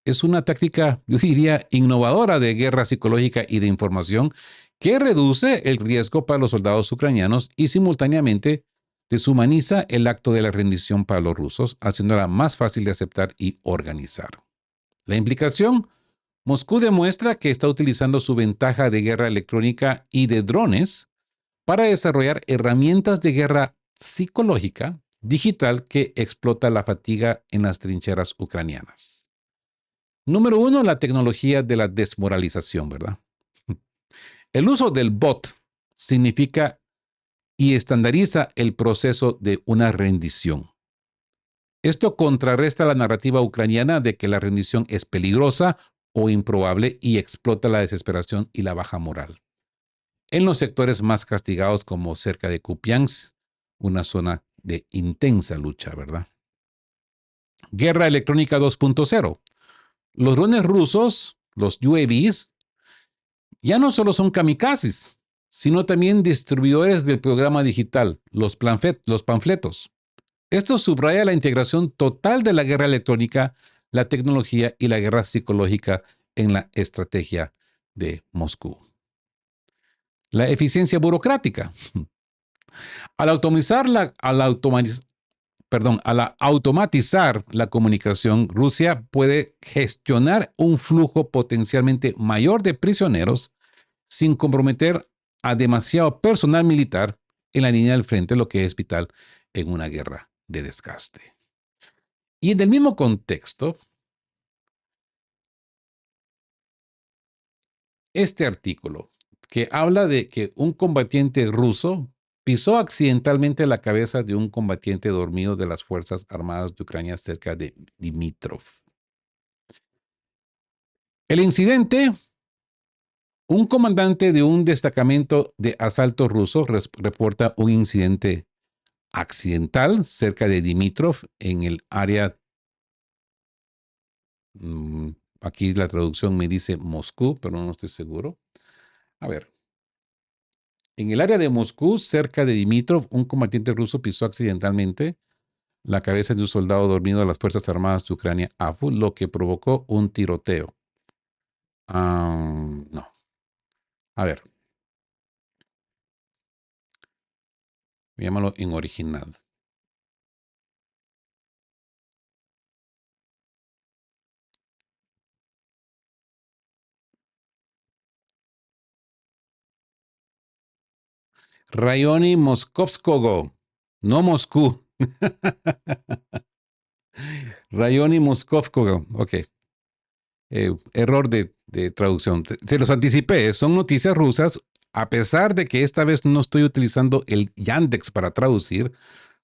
es una táctica, yo diría, innovadora de guerra psicológica y de información que reduce el riesgo para los soldados ucranianos y simultáneamente deshumaniza el acto de la rendición para los rusos, haciéndola más fácil de aceptar y organizar. La implicación: Moscú demuestra que está utilizando su ventaja de guerra electrónica y de drones para desarrollar herramientas de guerra psicológica digital que explota la fatiga en las trincheras ucranianas. Número 1, la tecnología de la desmoralización, ¿verdad? El uso del bot significa y estandariza el proceso de una rendición. Esto contrarresta la narrativa ucraniana de que la rendición es peligrosa o improbable y explota la desesperación y la baja moral. En los sectores más castigados como cerca de Kupiansk, una zona de intensa lucha, ¿verdad? Guerra electrónica 2.0. Los drones rusos, los UAVs, ya no solo son kamikazes, sino también distribuidores del programa digital, los panfletos. Esto subraya la integración total de la guerra electrónica, la tecnología y la guerra psicológica en la estrategia de Moscú. La eficiencia burocrática. Al automatizar la comunicación, Rusia puede gestionar un flujo potencialmente mayor de prisioneros sin comprometer a demasiado personal militar en la línea del frente, lo que es vital en una guerra de desgaste. Y en el mismo contexto, este artículo que habla de que un combatiente ruso pisó accidentalmente la cabeza de un combatiente dormido de las Fuerzas Armadas de Ucrania cerca de Dimitrov. El incidente: un comandante de un destacamento de asalto ruso reporta un incidente accidental cerca de Dimitrov en el área, aquí la traducción me dice Moscú, pero no estoy seguro. A ver. En el área de Moscú, cerca de Dimitrov, un combatiente ruso pisó accidentalmente la cabeza de un soldado dormido de las Fuerzas Armadas de Ucrania, AFU, lo que provocó un tiroteo. No. A ver. Llámalo en original. Rayoni Moskovskogo, no Moscú. Rayoni Moskovskogo, ok. Error de traducción. Se los anticipé, son noticias rusas, a pesar de que esta vez no estoy utilizando el Yandex para traducir,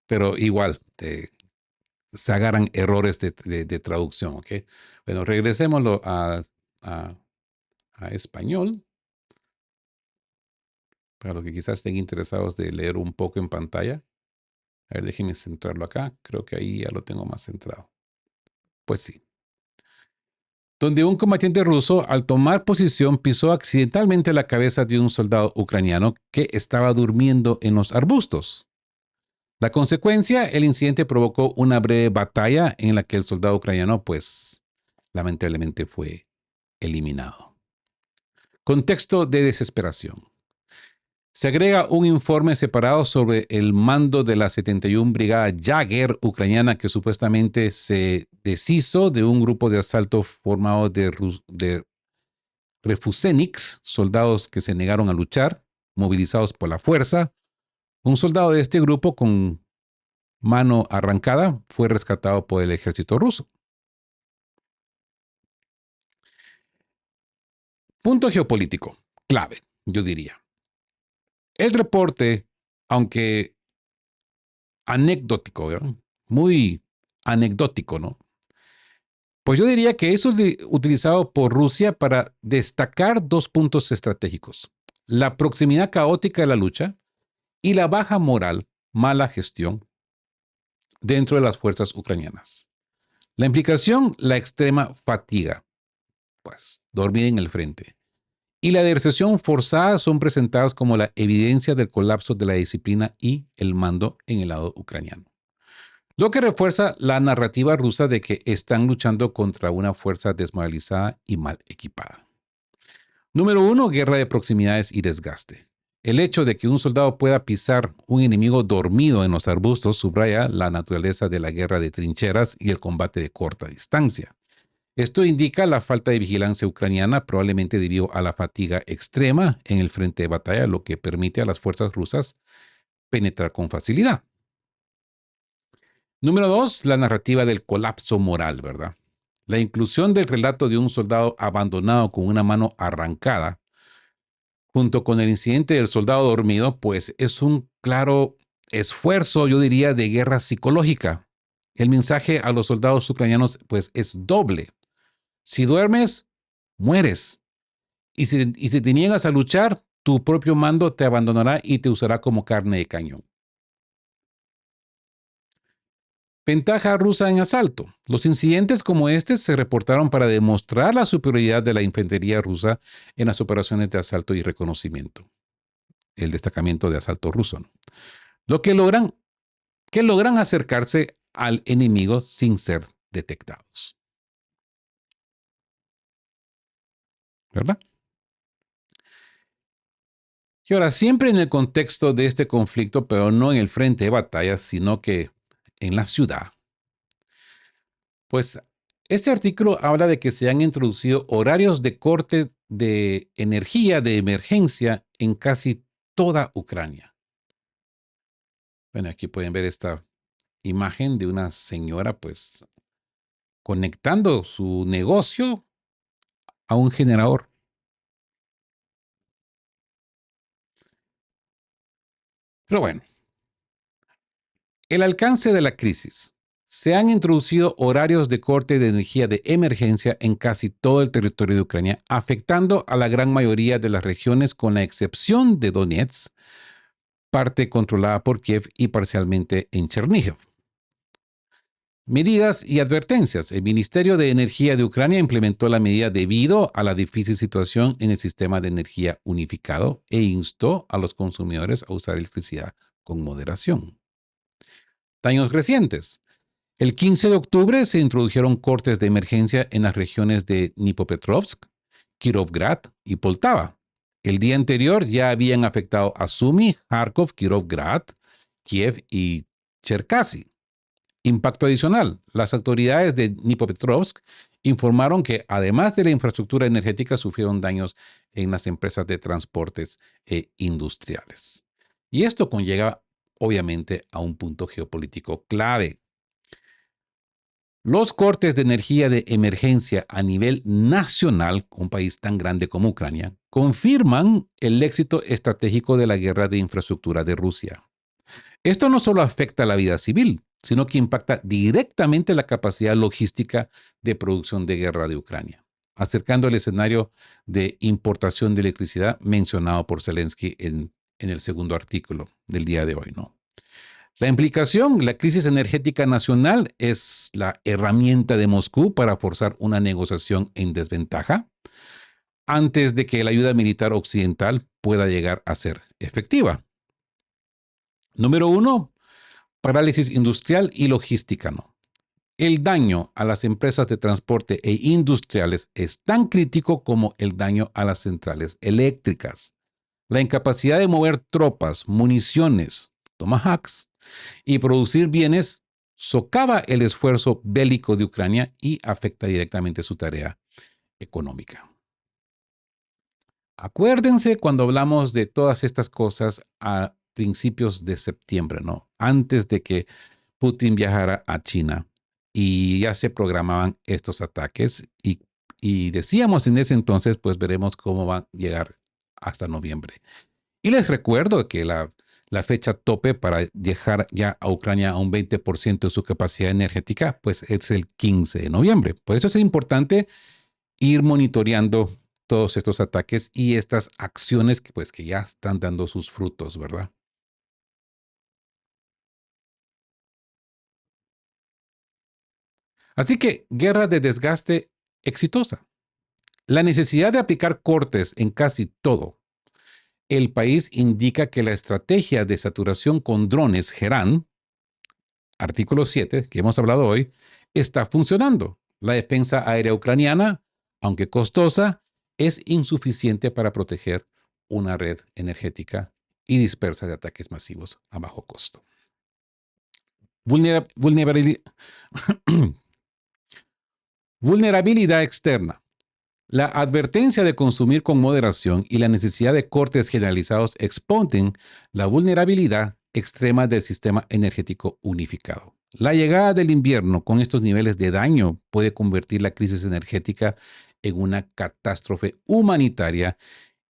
pero igual, se agarran errores de traducción, ¿ok? Bueno, regresémoslo a español, para los que quizás estén interesados de leer un poco en pantalla. A ver, déjenme centrarlo acá. Creo que ahí ya lo tengo más centrado. Pues sí. Donde un combatiente ruso, al tomar posición, pisó accidentalmente la cabeza de un soldado ucraniano que estaba durmiendo en los arbustos. La consecuencia: el incidente provocó una breve batalla en la que el soldado ucraniano, pues, lamentablemente fue eliminado. Contexto de desesperación. Se agrega un informe separado sobre el mando de la 71 Brigada Jáger ucraniana que supuestamente se deshizo de un grupo de asalto formado de refuseniks, soldados que se negaron a luchar, movilizados por la fuerza. Un soldado de este grupo con mano arrancada fue rescatado por el ejército ruso. Punto geopolítico, clave, yo diría. El reporte, aunque anecdótico, ¿verdad? Muy anecdótico, ¿no? Pues yo diría que eso es utilizado por Rusia para destacar dos puntos estratégicos: la proximidad caótica de la lucha y la baja moral, mala gestión dentro de las fuerzas ucranianas. La implicación, la extrema fatiga, pues dormir en el frente, y la deserción forzada son presentadas como la evidencia del colapso de la disciplina y el mando en el lado ucraniano. Lo que refuerza la narrativa rusa de que están luchando contra una fuerza desmoralizada y mal equipada. Número 1, guerra de proximidades y desgaste. El hecho de que un soldado pueda pisar un enemigo dormido en los arbustos subraya la naturaleza de la guerra de trincheras y el combate de corta distancia. Esto indica la falta de vigilancia ucraniana, probablemente debido a la fatiga extrema en el frente de batalla, lo que permite a las fuerzas rusas penetrar con facilidad. Número 2, la narrativa del colapso moral, ¿verdad? La inclusión del relato de un soldado abandonado con una mano arrancada, junto con el incidente del soldado dormido, pues es un claro esfuerzo, yo diría, de guerra psicológica. El mensaje a los soldados ucranianos, pues, es doble. Si duermes, mueres. Y si te niegas a luchar, tu propio mando te abandonará y te usará como carne de cañón. Ventaja rusa en asalto. Los incidentes como este se reportaron para demostrar la superioridad de la infantería rusa en las operaciones de asalto y reconocimiento. El destacamento de asalto ruso, ¿no? Lo que logran acercarse al enemigo sin ser detectados. ¿Verdad? Y ahora, siempre en el contexto de este conflicto, pero no en el frente de batalla, sino que en la ciudad, pues este artículo habla de que se han introducido horarios de corte de energía de emergencia en casi toda Ucrania. Bueno, aquí pueden ver esta imagen de una señora, pues, conectando su negocio a un generador. Pero bueno, el alcance de la crisis. Se han introducido horarios de corte de energía de emergencia en casi todo el territorio de Ucrania, afectando a la gran mayoría de las regiones con la excepción de Donetsk, parte controlada por Kiev y parcialmente en Cherníhiv. Medidas y advertencias. El Ministerio de Energía de Ucrania implementó la medida debido a la difícil situación en el sistema de energía unificado e instó a los consumidores a usar electricidad con moderación. Daños recientes. El 15 de octubre se introdujeron cortes de emergencia en las regiones de Dnipropetrovsk, Kirovgrad y Poltava. El día anterior ya habían afectado a Sumy, Kharkov, Kirovgrad, Kiev y Cherkasy. Impacto adicional. Las autoridades de Dnipropetrovsk informaron que además de la infraestructura energética sufrieron daños en las empresas de transportes e industriales. Y esto conlleva obviamente a un punto geopolítico clave. Los cortes de energía de emergencia a nivel nacional, un país tan grande como Ucrania, confirman el éxito estratégico de la guerra de infraestructura de Rusia. Esto no solo afecta a la vida civil, sino que impacta directamente la capacidad logística de producción de guerra de Ucrania, acercando el escenario de importación de electricidad mencionado por Zelensky en el segundo artículo del día de hoy, ¿no? La implicación, la crisis energética nacional es la herramienta de Moscú para forzar una negociación en desventaja antes de que la ayuda militar occidental pueda llegar a ser efectiva. Número 1, parálisis industrial y logística, ¿no? El daño a las empresas de transporte e industriales es tan crítico como el daño a las centrales eléctricas. La incapacidad de mover tropas, municiones, tomahawks, y producir bienes socava el esfuerzo bélico de Ucrania y afecta directamente su tarea económica. Acuérdense cuando hablamos de todas estas cosas a principios de septiembre, ¿no? Antes de que Putin viajara a China y ya se programaban estos ataques y decíamos en ese entonces, pues veremos cómo va a llegar hasta noviembre. Y les recuerdo que la fecha tope para dejar ya a Ucrania a un 20% de su capacidad energética, pues es el 15 de noviembre. Por eso es importante ir monitoreando todos estos ataques y estas acciones que pues que ya están dando sus frutos, ¿verdad? Así que guerra de desgaste exitosa. La necesidad de aplicar cortes en casi todo el país indica que la estrategia de saturación con drones Gerán, artículo 7, que hemos hablado hoy, está funcionando. La defensa aérea ucraniana, aunque costosa, es insuficiente para proteger una red energética y dispersa de ataques masivos a bajo costo. Vulnerabilidad, vulnerabilidad externa. La advertencia de consumir con moderación y la necesidad de cortes generalizados exponen la vulnerabilidad extrema del sistema energético unificado. La llegada del invierno con estos niveles de daño puede convertir la crisis energética en una catástrofe humanitaria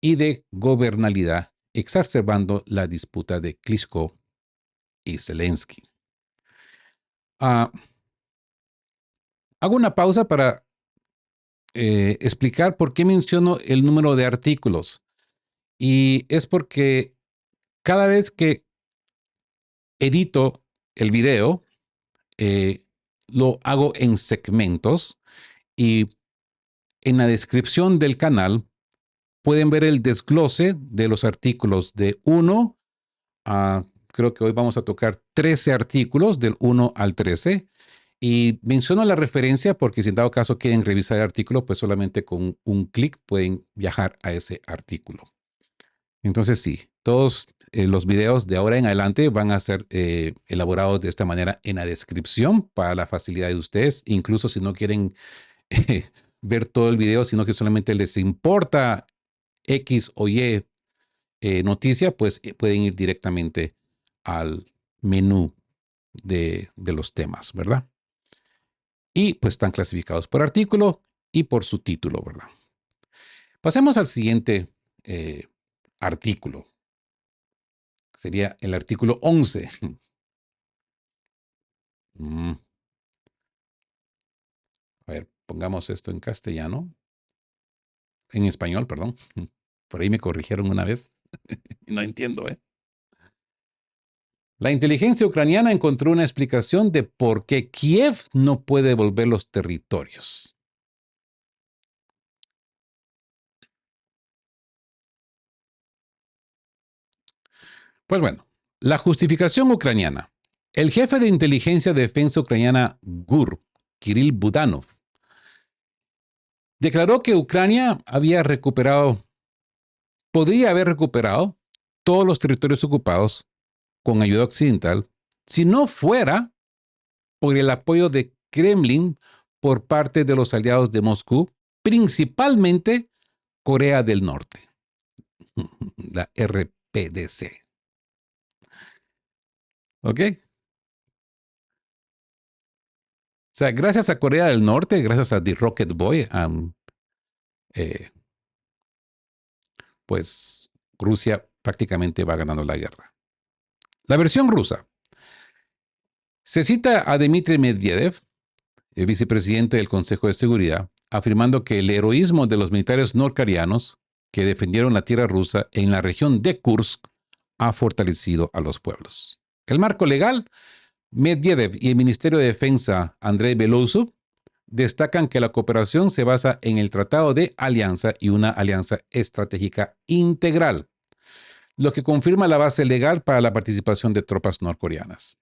y de gobernabilidad, exacerbando la disputa de Klitschko y Zelensky. Ah, hago una pausa para explicar por qué menciono el número de artículos. Y es porque cada vez que edito el video, eh, lo hago en segmentos y en la descripción del canal pueden ver el desglose de los artículos de 1 a, creo que hoy vamos a tocar 13 artículos del 1 al 13. Y menciono la referencia porque si en dado caso quieren revisar el artículo, pues solamente con un clic pueden viajar a ese artículo. Entonces sí, todos los videos de ahora en adelante van a ser elaborados de esta manera en la descripción para la facilidad de ustedes, incluso si no quieren ver todo el video, sino que solamente les importa X o Y noticia, pues pueden ir directamente al menú de los temas, ¿verdad? Y pues están clasificados por artículo y por su título, ¿verdad? Pasemos al siguiente artículo. Sería el artículo 11. Mm, A ver, pongamos esto en castellano. En español, perdón. Por ahí me corrigieron una vez. No entiendo, ¿eh? La inteligencia ucraniana encontró una explicación de por qué Kiev no puede devolver los territorios. Pues bueno, la justificación ucraniana. El jefe de inteligencia de defensa ucraniana GUR, Kirill Budanov, declaró que Ucrania podría haber recuperado todos los territorios ocupados con ayuda occidental si no fuera por el apoyo de Kremlin por parte de los aliados de Moscú, principalmente Corea del Norte, la RPDC. ¿Ok? O sea, gracias a Corea del Norte, gracias a The Rocket Boy, eh, pues Rusia prácticamente va ganando la guerra. La versión rusa. Se cita a Dmitry Medvedev, el vicepresidente del Consejo de Seguridad, afirmando que el heroísmo de los militares norcoreanos que defendieron la tierra rusa en la región de Kursk ha fortalecido a los pueblos. El marco legal, Medvedev y el Ministerio de Defensa, Andrei Belousov, destacan que la cooperación se basa en el Tratado de Alianza y una alianza estratégica integral, lo que confirma la base legal para la participación de tropas norcoreanas.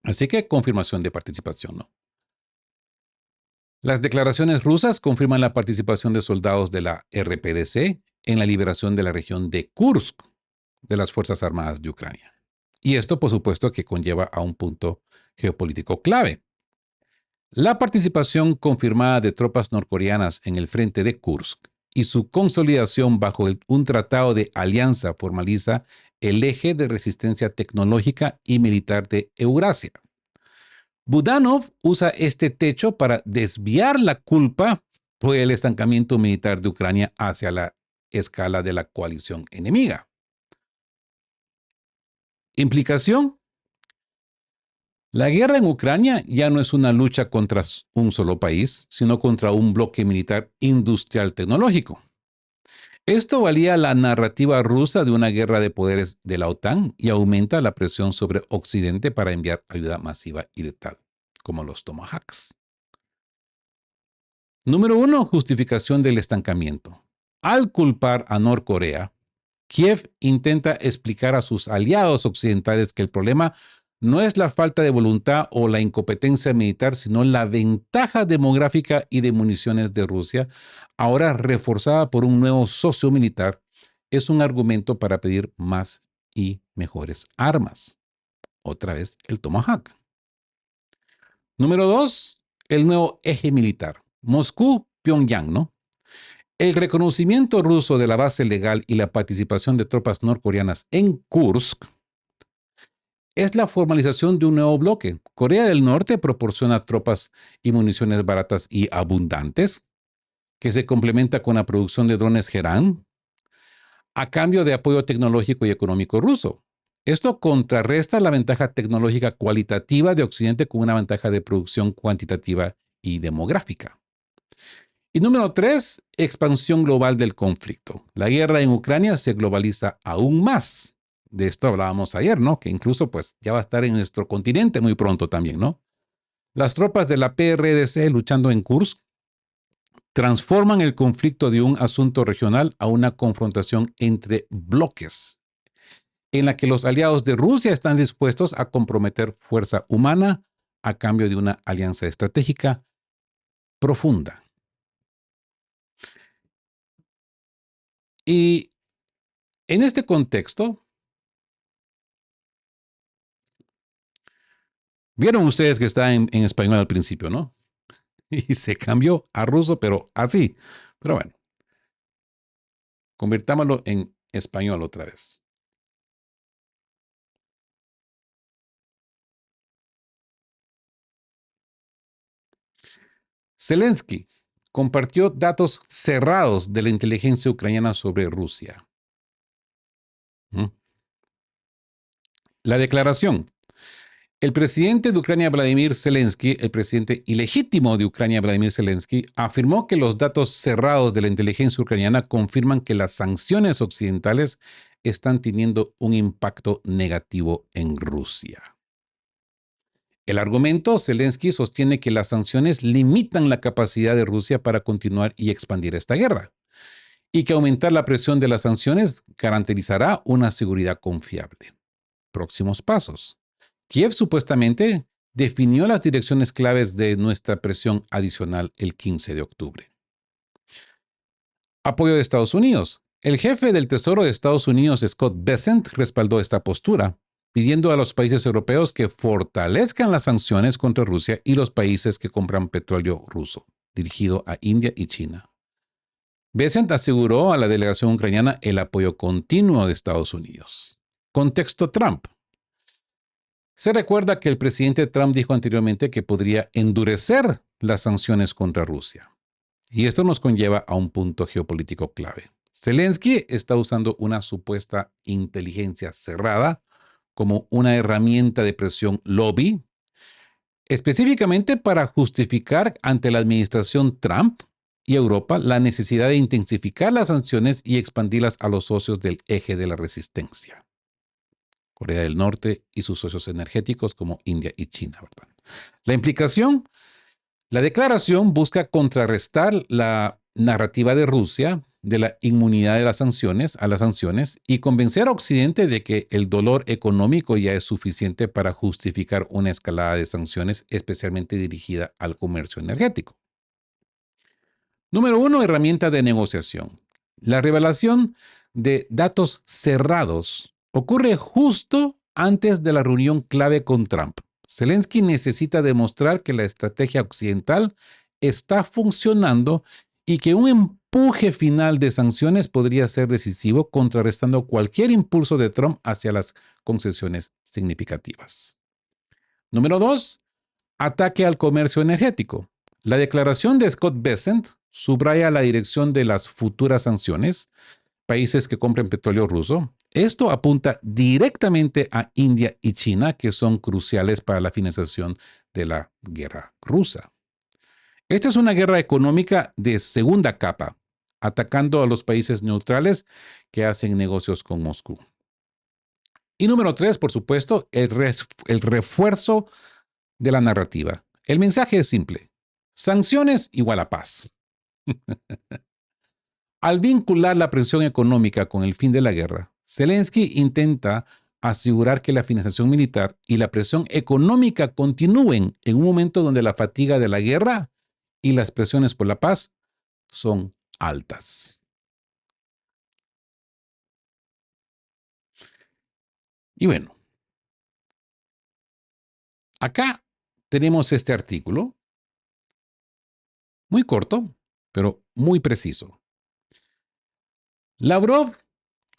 Así que confirmación de participación, ¿no? Las declaraciones rusas confirman la participación de soldados de la RPDC en la liberación de la región de Kursk de las Fuerzas Armadas de Ucrania. Y esto, por supuesto, que conlleva a un punto geopolítico clave. La participación confirmada de tropas norcoreanas en el frente de Kursk y su consolidación bajo un tratado de alianza formaliza el eje de resistencia tecnológica y militar de Eurasia. Budanov usa este techo para desviar la culpa por el estancamiento militar de Ucrania hacia la escala de la coalición enemiga. Implicación: la guerra en Ucrania ya no es una lucha contra un solo país, sino contra un bloque militar industrial tecnológico. Esto valía la narrativa rusa de una guerra de poderes de la OTAN y aumenta la presión sobre Occidente para enviar ayuda masiva y letal, como los Tomahawks. Número 1. Justificación del estancamiento. Al culpar a Norcorea, Kiev intenta explicar a sus aliados occidentales que el problema no es la falta de voluntad o la incompetencia militar, sino la ventaja demográfica y de municiones de Rusia, ahora reforzada por un nuevo socio militar. Es un argumento para pedir más y mejores armas. Otra vez el Tomahawk. Número 2. El nuevo eje militar. Moscú-Pyongyang, ¿no? El reconocimiento ruso de la base legal y la participación de tropas norcoreanas en Kursk es la formalización de un nuevo bloque. Corea del Norte proporciona tropas y municiones baratas y abundantes, que se complementa con la producción de drones Gerán, a cambio de apoyo tecnológico y económico ruso. Esto contrarresta la ventaja tecnológica cualitativa de Occidente con una ventaja de producción cuantitativa y demográfica. Y número 3, expansión global del conflicto. La guerra en Ucrania se globaliza aún más. De esto hablábamos ayer, ¿no? Que incluso pues ya va a estar en nuestro continente muy pronto también, ¿no? Las tropas de la PRDC luchando en Kursk transforman el conflicto de un asunto regional a una confrontación entre bloques, en la que los aliados de Rusia están dispuestos a comprometer fuerza humana a cambio de una alianza estratégica profunda. Y en este contexto, vieron ustedes que está en español al principio, ¿no? Y se cambió a ruso, pero así. Pero bueno, convirtámoslo en español otra vez. Zelensky compartió datos cerrados de la inteligencia ucraniana sobre Rusia. La declaración. El presidente de Ucrania, Vladimir Zelensky, el presidente ilegítimo de Ucrania, Vladimir Zelensky, afirmó que los datos cerrados de la inteligencia ucraniana confirman que las sanciones occidentales están teniendo un impacto negativo en Rusia. El argumento, Zelensky sostiene que las sanciones limitan la capacidad de Rusia para continuar y expandir esta guerra, y que aumentar la presión de las sanciones garantizará una seguridad confiable. Próximos pasos. Kiev supuestamente definió las direcciones claves de nuestra presión adicional el 15 de octubre. Apoyo de Estados Unidos. El jefe del Tesoro de Estados Unidos, Scott Bessent, respaldó esta postura, pidiendo a los países europeos que fortalezcan las sanciones contra Rusia y los países que compran petróleo ruso, dirigido a India y China. Bessent aseguró a la delegación ucraniana el apoyo continuo de Estados Unidos. Contexto Trump. Se recuerda que el presidente Trump dijo anteriormente que podría endurecer las sanciones contra Rusia. Y esto nos conlleva a un punto geopolítico clave. Zelensky está usando una supuesta inteligencia cerrada como una herramienta de presión lobby, específicamente para justificar ante la administración Trump y Europa la necesidad de intensificar las sanciones y expandirlas a los socios del eje de la resistencia. Corea del Norte y sus socios energéticos como India y China, ¿verdad? La implicación, la declaración busca contrarrestar la narrativa de Rusia de la inmunidad de las sanciones a las sanciones y convencer a Occidente de que el dolor económico ya es suficiente para justificar una escalada de sanciones, especialmente dirigida al comercio energético. Número 1, herramienta de negociación. La revelación de datos cerrados ocurre justo antes de la reunión clave con Trump. Zelensky necesita demostrar que la estrategia occidental está funcionando y que un empuje final de sanciones podría ser decisivo, contrarrestando cualquier impulso de Trump hacia las concesiones significativas. Número 2. Ataque al comercio energético. La declaración de Scott Bessent subraya la dirección de las futuras sanciones, países que compren petróleo ruso. Esto apunta directamente a India y China, que son cruciales para la financiación de la guerra rusa. Esta es una guerra económica de segunda capa, atacando a los países neutrales que hacen negocios con Moscú. Y número 3, por supuesto, el refuerzo de la narrativa. El mensaje es simple. Sanciones igual a paz. Al vincular la presión económica con el fin de la guerra, Zelensky intenta asegurar que la financiación militar y la presión económica continúen en un momento donde la fatiga de la guerra y las presiones por la paz son altas. Y bueno, acá tenemos este artículo, muy corto, pero muy preciso. Lavrov,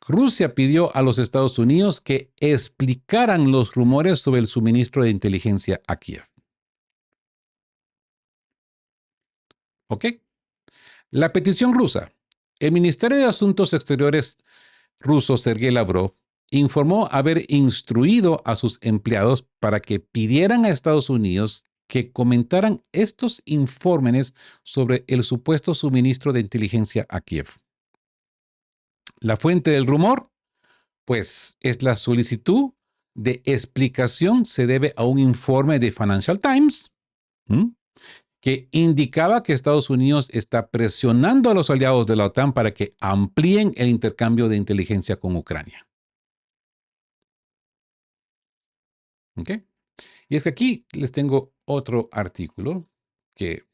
Rusia pidió a los Estados Unidos que explicaran los rumores sobre el suministro de inteligencia a Kiev. ¿Ok? La petición rusa. El Ministerio de Asuntos Exteriores ruso, Sergei Lavrov, informó haber instruido a sus empleados para que pidieran a Estados Unidos que comentaran estos informes sobre el supuesto suministro de inteligencia a Kiev. La fuente del rumor, pues, es la solicitud de explicación se debe a un informe de Financial Times, que indicaba que Estados Unidos está presionando a los aliados de la OTAN para que amplíen el intercambio de inteligencia con Ucrania. ¿Ok? Y es que aquí les tengo otro artículo que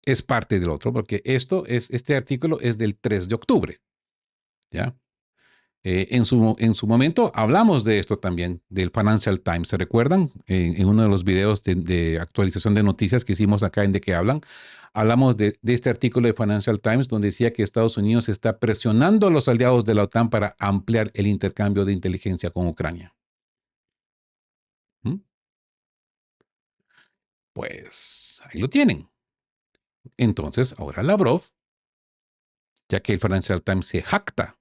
es parte del otro, porque este artículo es del 3 de octubre. ¿Ya? En su momento hablamos de esto también, del Financial Times. ¿Se recuerdan? En uno de los videos de actualización de noticias que hicimos acá en De Qué Hablan, hablamos de este artículo de Financial Times donde decía que Estados Unidos está presionando a los aliados de la OTAN para ampliar el intercambio de inteligencia con Ucrania. Pues ahí lo tienen. Entonces, ahora Lavrov, ya que el Financial Times se jacta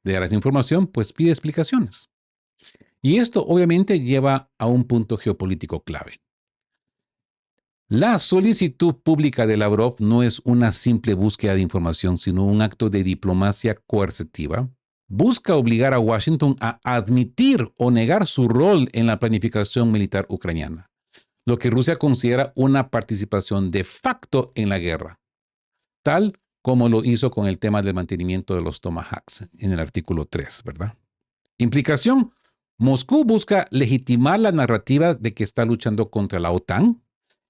de dar esa información, pues pide explicaciones. Y esto obviamente lleva a un punto geopolítico clave. La solicitud pública de Lavrov no es una simple búsqueda de información, sino un acto de diplomacia coercitiva. Busca obligar a Washington a admitir o negar su rol en la planificación militar ucraniana, lo que Rusia considera una participación de facto en la guerra, tal como lo hizo con el tema del mantenimiento de los Tomahawks en el artículo 3, ¿verdad? Implicación: Moscú busca legitimar la narrativa de que está luchando contra la OTAN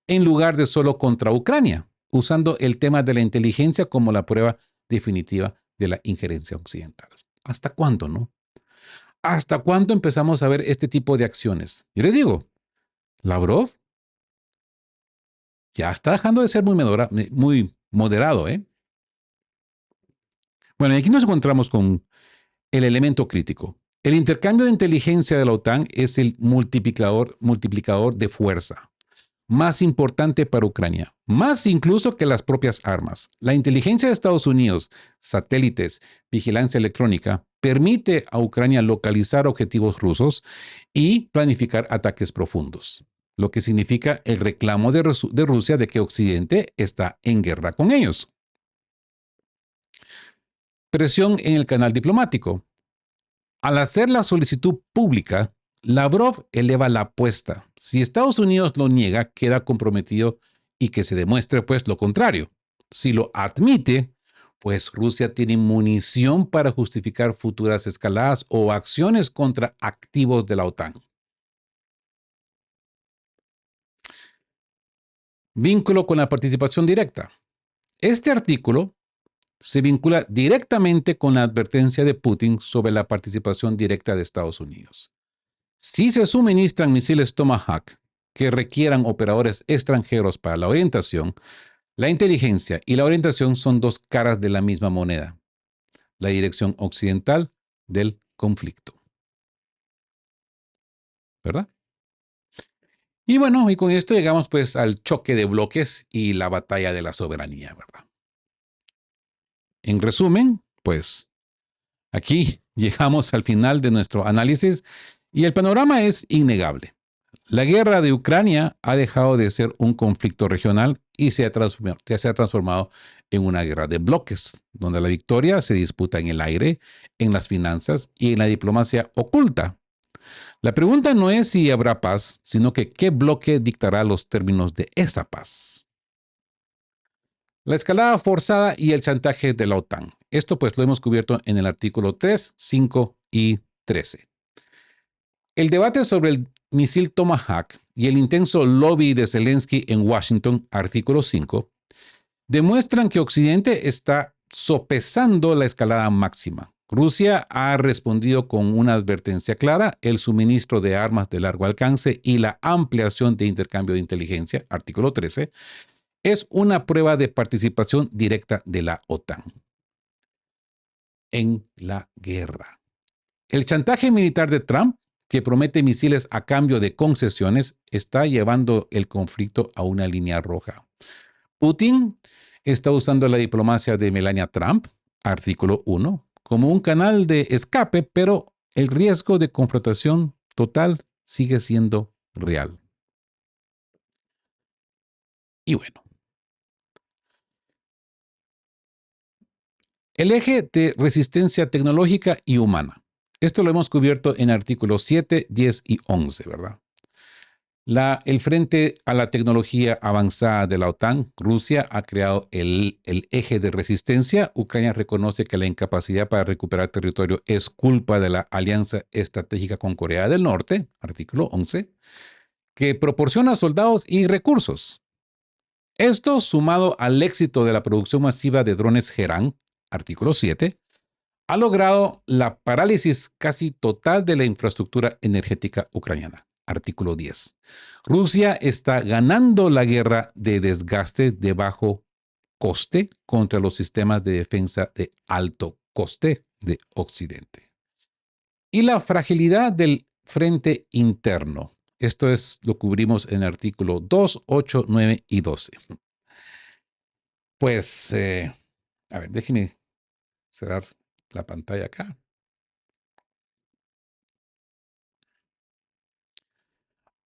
en lugar de solo contra Ucrania, usando el tema de la inteligencia como la prueba definitiva de la injerencia occidental. ¿Hasta cuándo, no? ¿Hasta cuándo empezamos a ver este tipo de acciones? Yo les digo, Lavrov ya está dejando de ser muy moderado, ¿eh? Bueno, y aquí nos encontramos con el elemento crítico. El intercambio de inteligencia de la OTAN es el multiplicador de fuerza más importante para Ucrania, más incluso que las propias armas. La inteligencia de Estados Unidos, satélites, vigilancia electrónica, permite a Ucrania localizar objetivos rusos y planificar ataques profundos, lo que significa el reclamo de Rusia de que Occidente está en guerra con ellos. Presión en el canal diplomático. Al hacer la solicitud pública, Lavrov eleva la apuesta. Si Estados Unidos lo niega, queda comprometido y que se demuestre pues lo contrario. Si lo admite, pues Rusia tiene munición para justificar futuras escaladas o acciones contra activos de la OTAN. Vínculo con la participación directa. Este artículo se vincula directamente con la advertencia de Putin sobre la participación directa de Estados Unidos. Si se suministran misiles Tomahawk que requieran operadores extranjeros para la orientación, La inteligencia y la orientación son dos caras de la misma moneda, la dirección occidental del conflicto. ¿Verdad? Y bueno, y con esto llegamos pues al choque de bloques y la batalla de la soberanía, ¿verdad? En resumen, pues aquí llegamos al final de nuestro análisis y el panorama es innegable. La guerra de Ucrania ha dejado de ser un conflicto regional y se ha transformado en una guerra de bloques, donde la victoria se disputa en el aire, en las finanzas y en la diplomacia oculta. La pregunta no es si habrá paz, sino que qué bloque dictará los términos de esa paz. La escalada forzada y el chantaje de la OTAN. Esto pues lo hemos cubierto en el artículo 3, 5 y 13. El debate sobre el misil Tomahawk y el intenso lobby de Zelensky en Washington, artículo 5, demuestran que Occidente está sopesando la escalada máxima. Rusia ha respondido con una advertencia clara, el suministro de armas de largo alcance y la ampliación de intercambio de inteligencia, artículo 13, es una prueba de participación directa de la OTAN en la guerra. El chantaje militar de Trump, que promete misiles a cambio de concesiones, está llevando el conflicto a una línea roja. Putin está usando la diplomacia de Melania Trump, artículo 1, como un canal de escape, pero el riesgo de confrontación total sigue siendo real. Y bueno, el eje de resistencia tecnológica y humana. Esto lo hemos cubierto en artículos 7, 10 y 11, ¿verdad? El frente a la tecnología avanzada de la OTAN, Rusia ha creado el eje de resistencia. Ucrania reconoce que la incapacidad para recuperar territorio es culpa de la alianza estratégica con Corea del Norte, artículo 11, que proporciona soldados y recursos. Esto, sumado al éxito de la producción masiva de drones Gerán, artículo 7, ha logrado la parálisis casi total de la infraestructura energética ucraniana. Artículo 10. Rusia está ganando la guerra de desgaste de bajo coste contra los sistemas de defensa de alto coste de Occidente. Y la fragilidad del frente interno. Esto lo cubrimos en el artículo 2, 8, 9 y 12. Pues, a ver, déjeme cerrar la pantalla acá.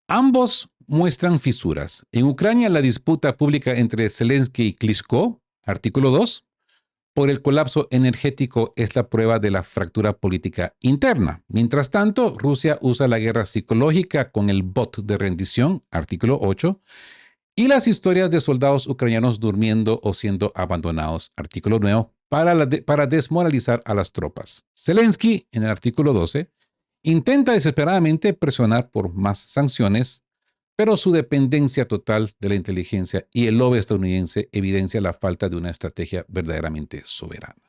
Ambos muestran fisuras. En Ucrania, la disputa pública entre Zelensky y Klitschko, artículo 2, por el colapso energético es la prueba de la fractura política interna. Mientras tanto, Rusia usa la guerra psicológica con el bot de rendición, artículo 8, y las historias de soldados ucranianos durmiendo o siendo abandonados, artículo 9, para desmoralizar a las tropas. Zelensky, en el artículo 12, intenta desesperadamente presionar por más sanciones, pero su dependencia total de la inteligencia y el lobby estadounidense evidencia la falta de una estrategia verdaderamente soberana.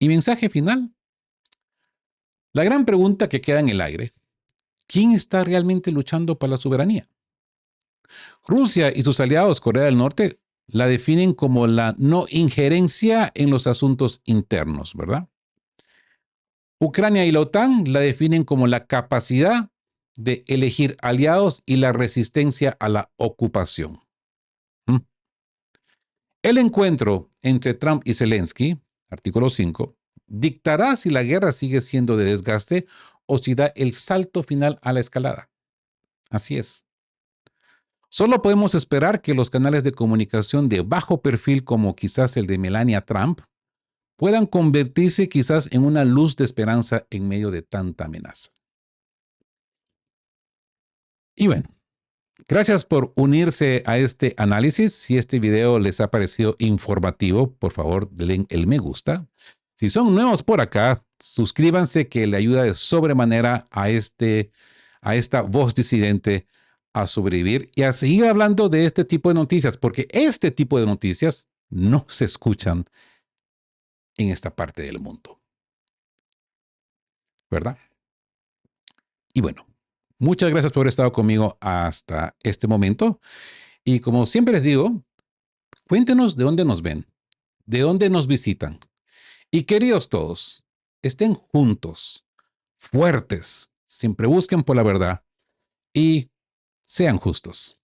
Y mensaje final. La gran pregunta que queda en el aire: ¿quién está realmente luchando por la soberanía? Rusia y sus aliados Corea del Norte la definen como la no injerencia en los asuntos internos, ¿verdad? Ucrania y la OTAN la definen como la capacidad de elegir aliados y la resistencia a la ocupación. El encuentro entre Trump y Zelensky, artículo 5, dictará si la guerra sigue siendo de desgaste o si da el salto final a la escalada. Así es. Solo podemos esperar que los canales de comunicación de bajo perfil, como quizás el de Melania Trump, puedan convertirse quizás en una luz de esperanza en medio de tanta amenaza. Y bueno, gracias por unirse a este análisis. Si este video les ha parecido informativo, por favor, denle el me gusta. Si son nuevos por acá, suscríbanse, que le ayuda de sobremanera a esta voz disidente a sobrevivir y a seguir hablando de este tipo de noticias, porque este tipo de noticias no se escuchan en esta parte del mundo, ¿verdad? Y bueno, muchas gracias por haber estado conmigo hasta este momento. Y como siempre les digo, Cuéntenos de dónde nos ven, de dónde nos visitan. Y queridos todos, estén juntos, fuertes, siempre busquen por la verdad y sean justos.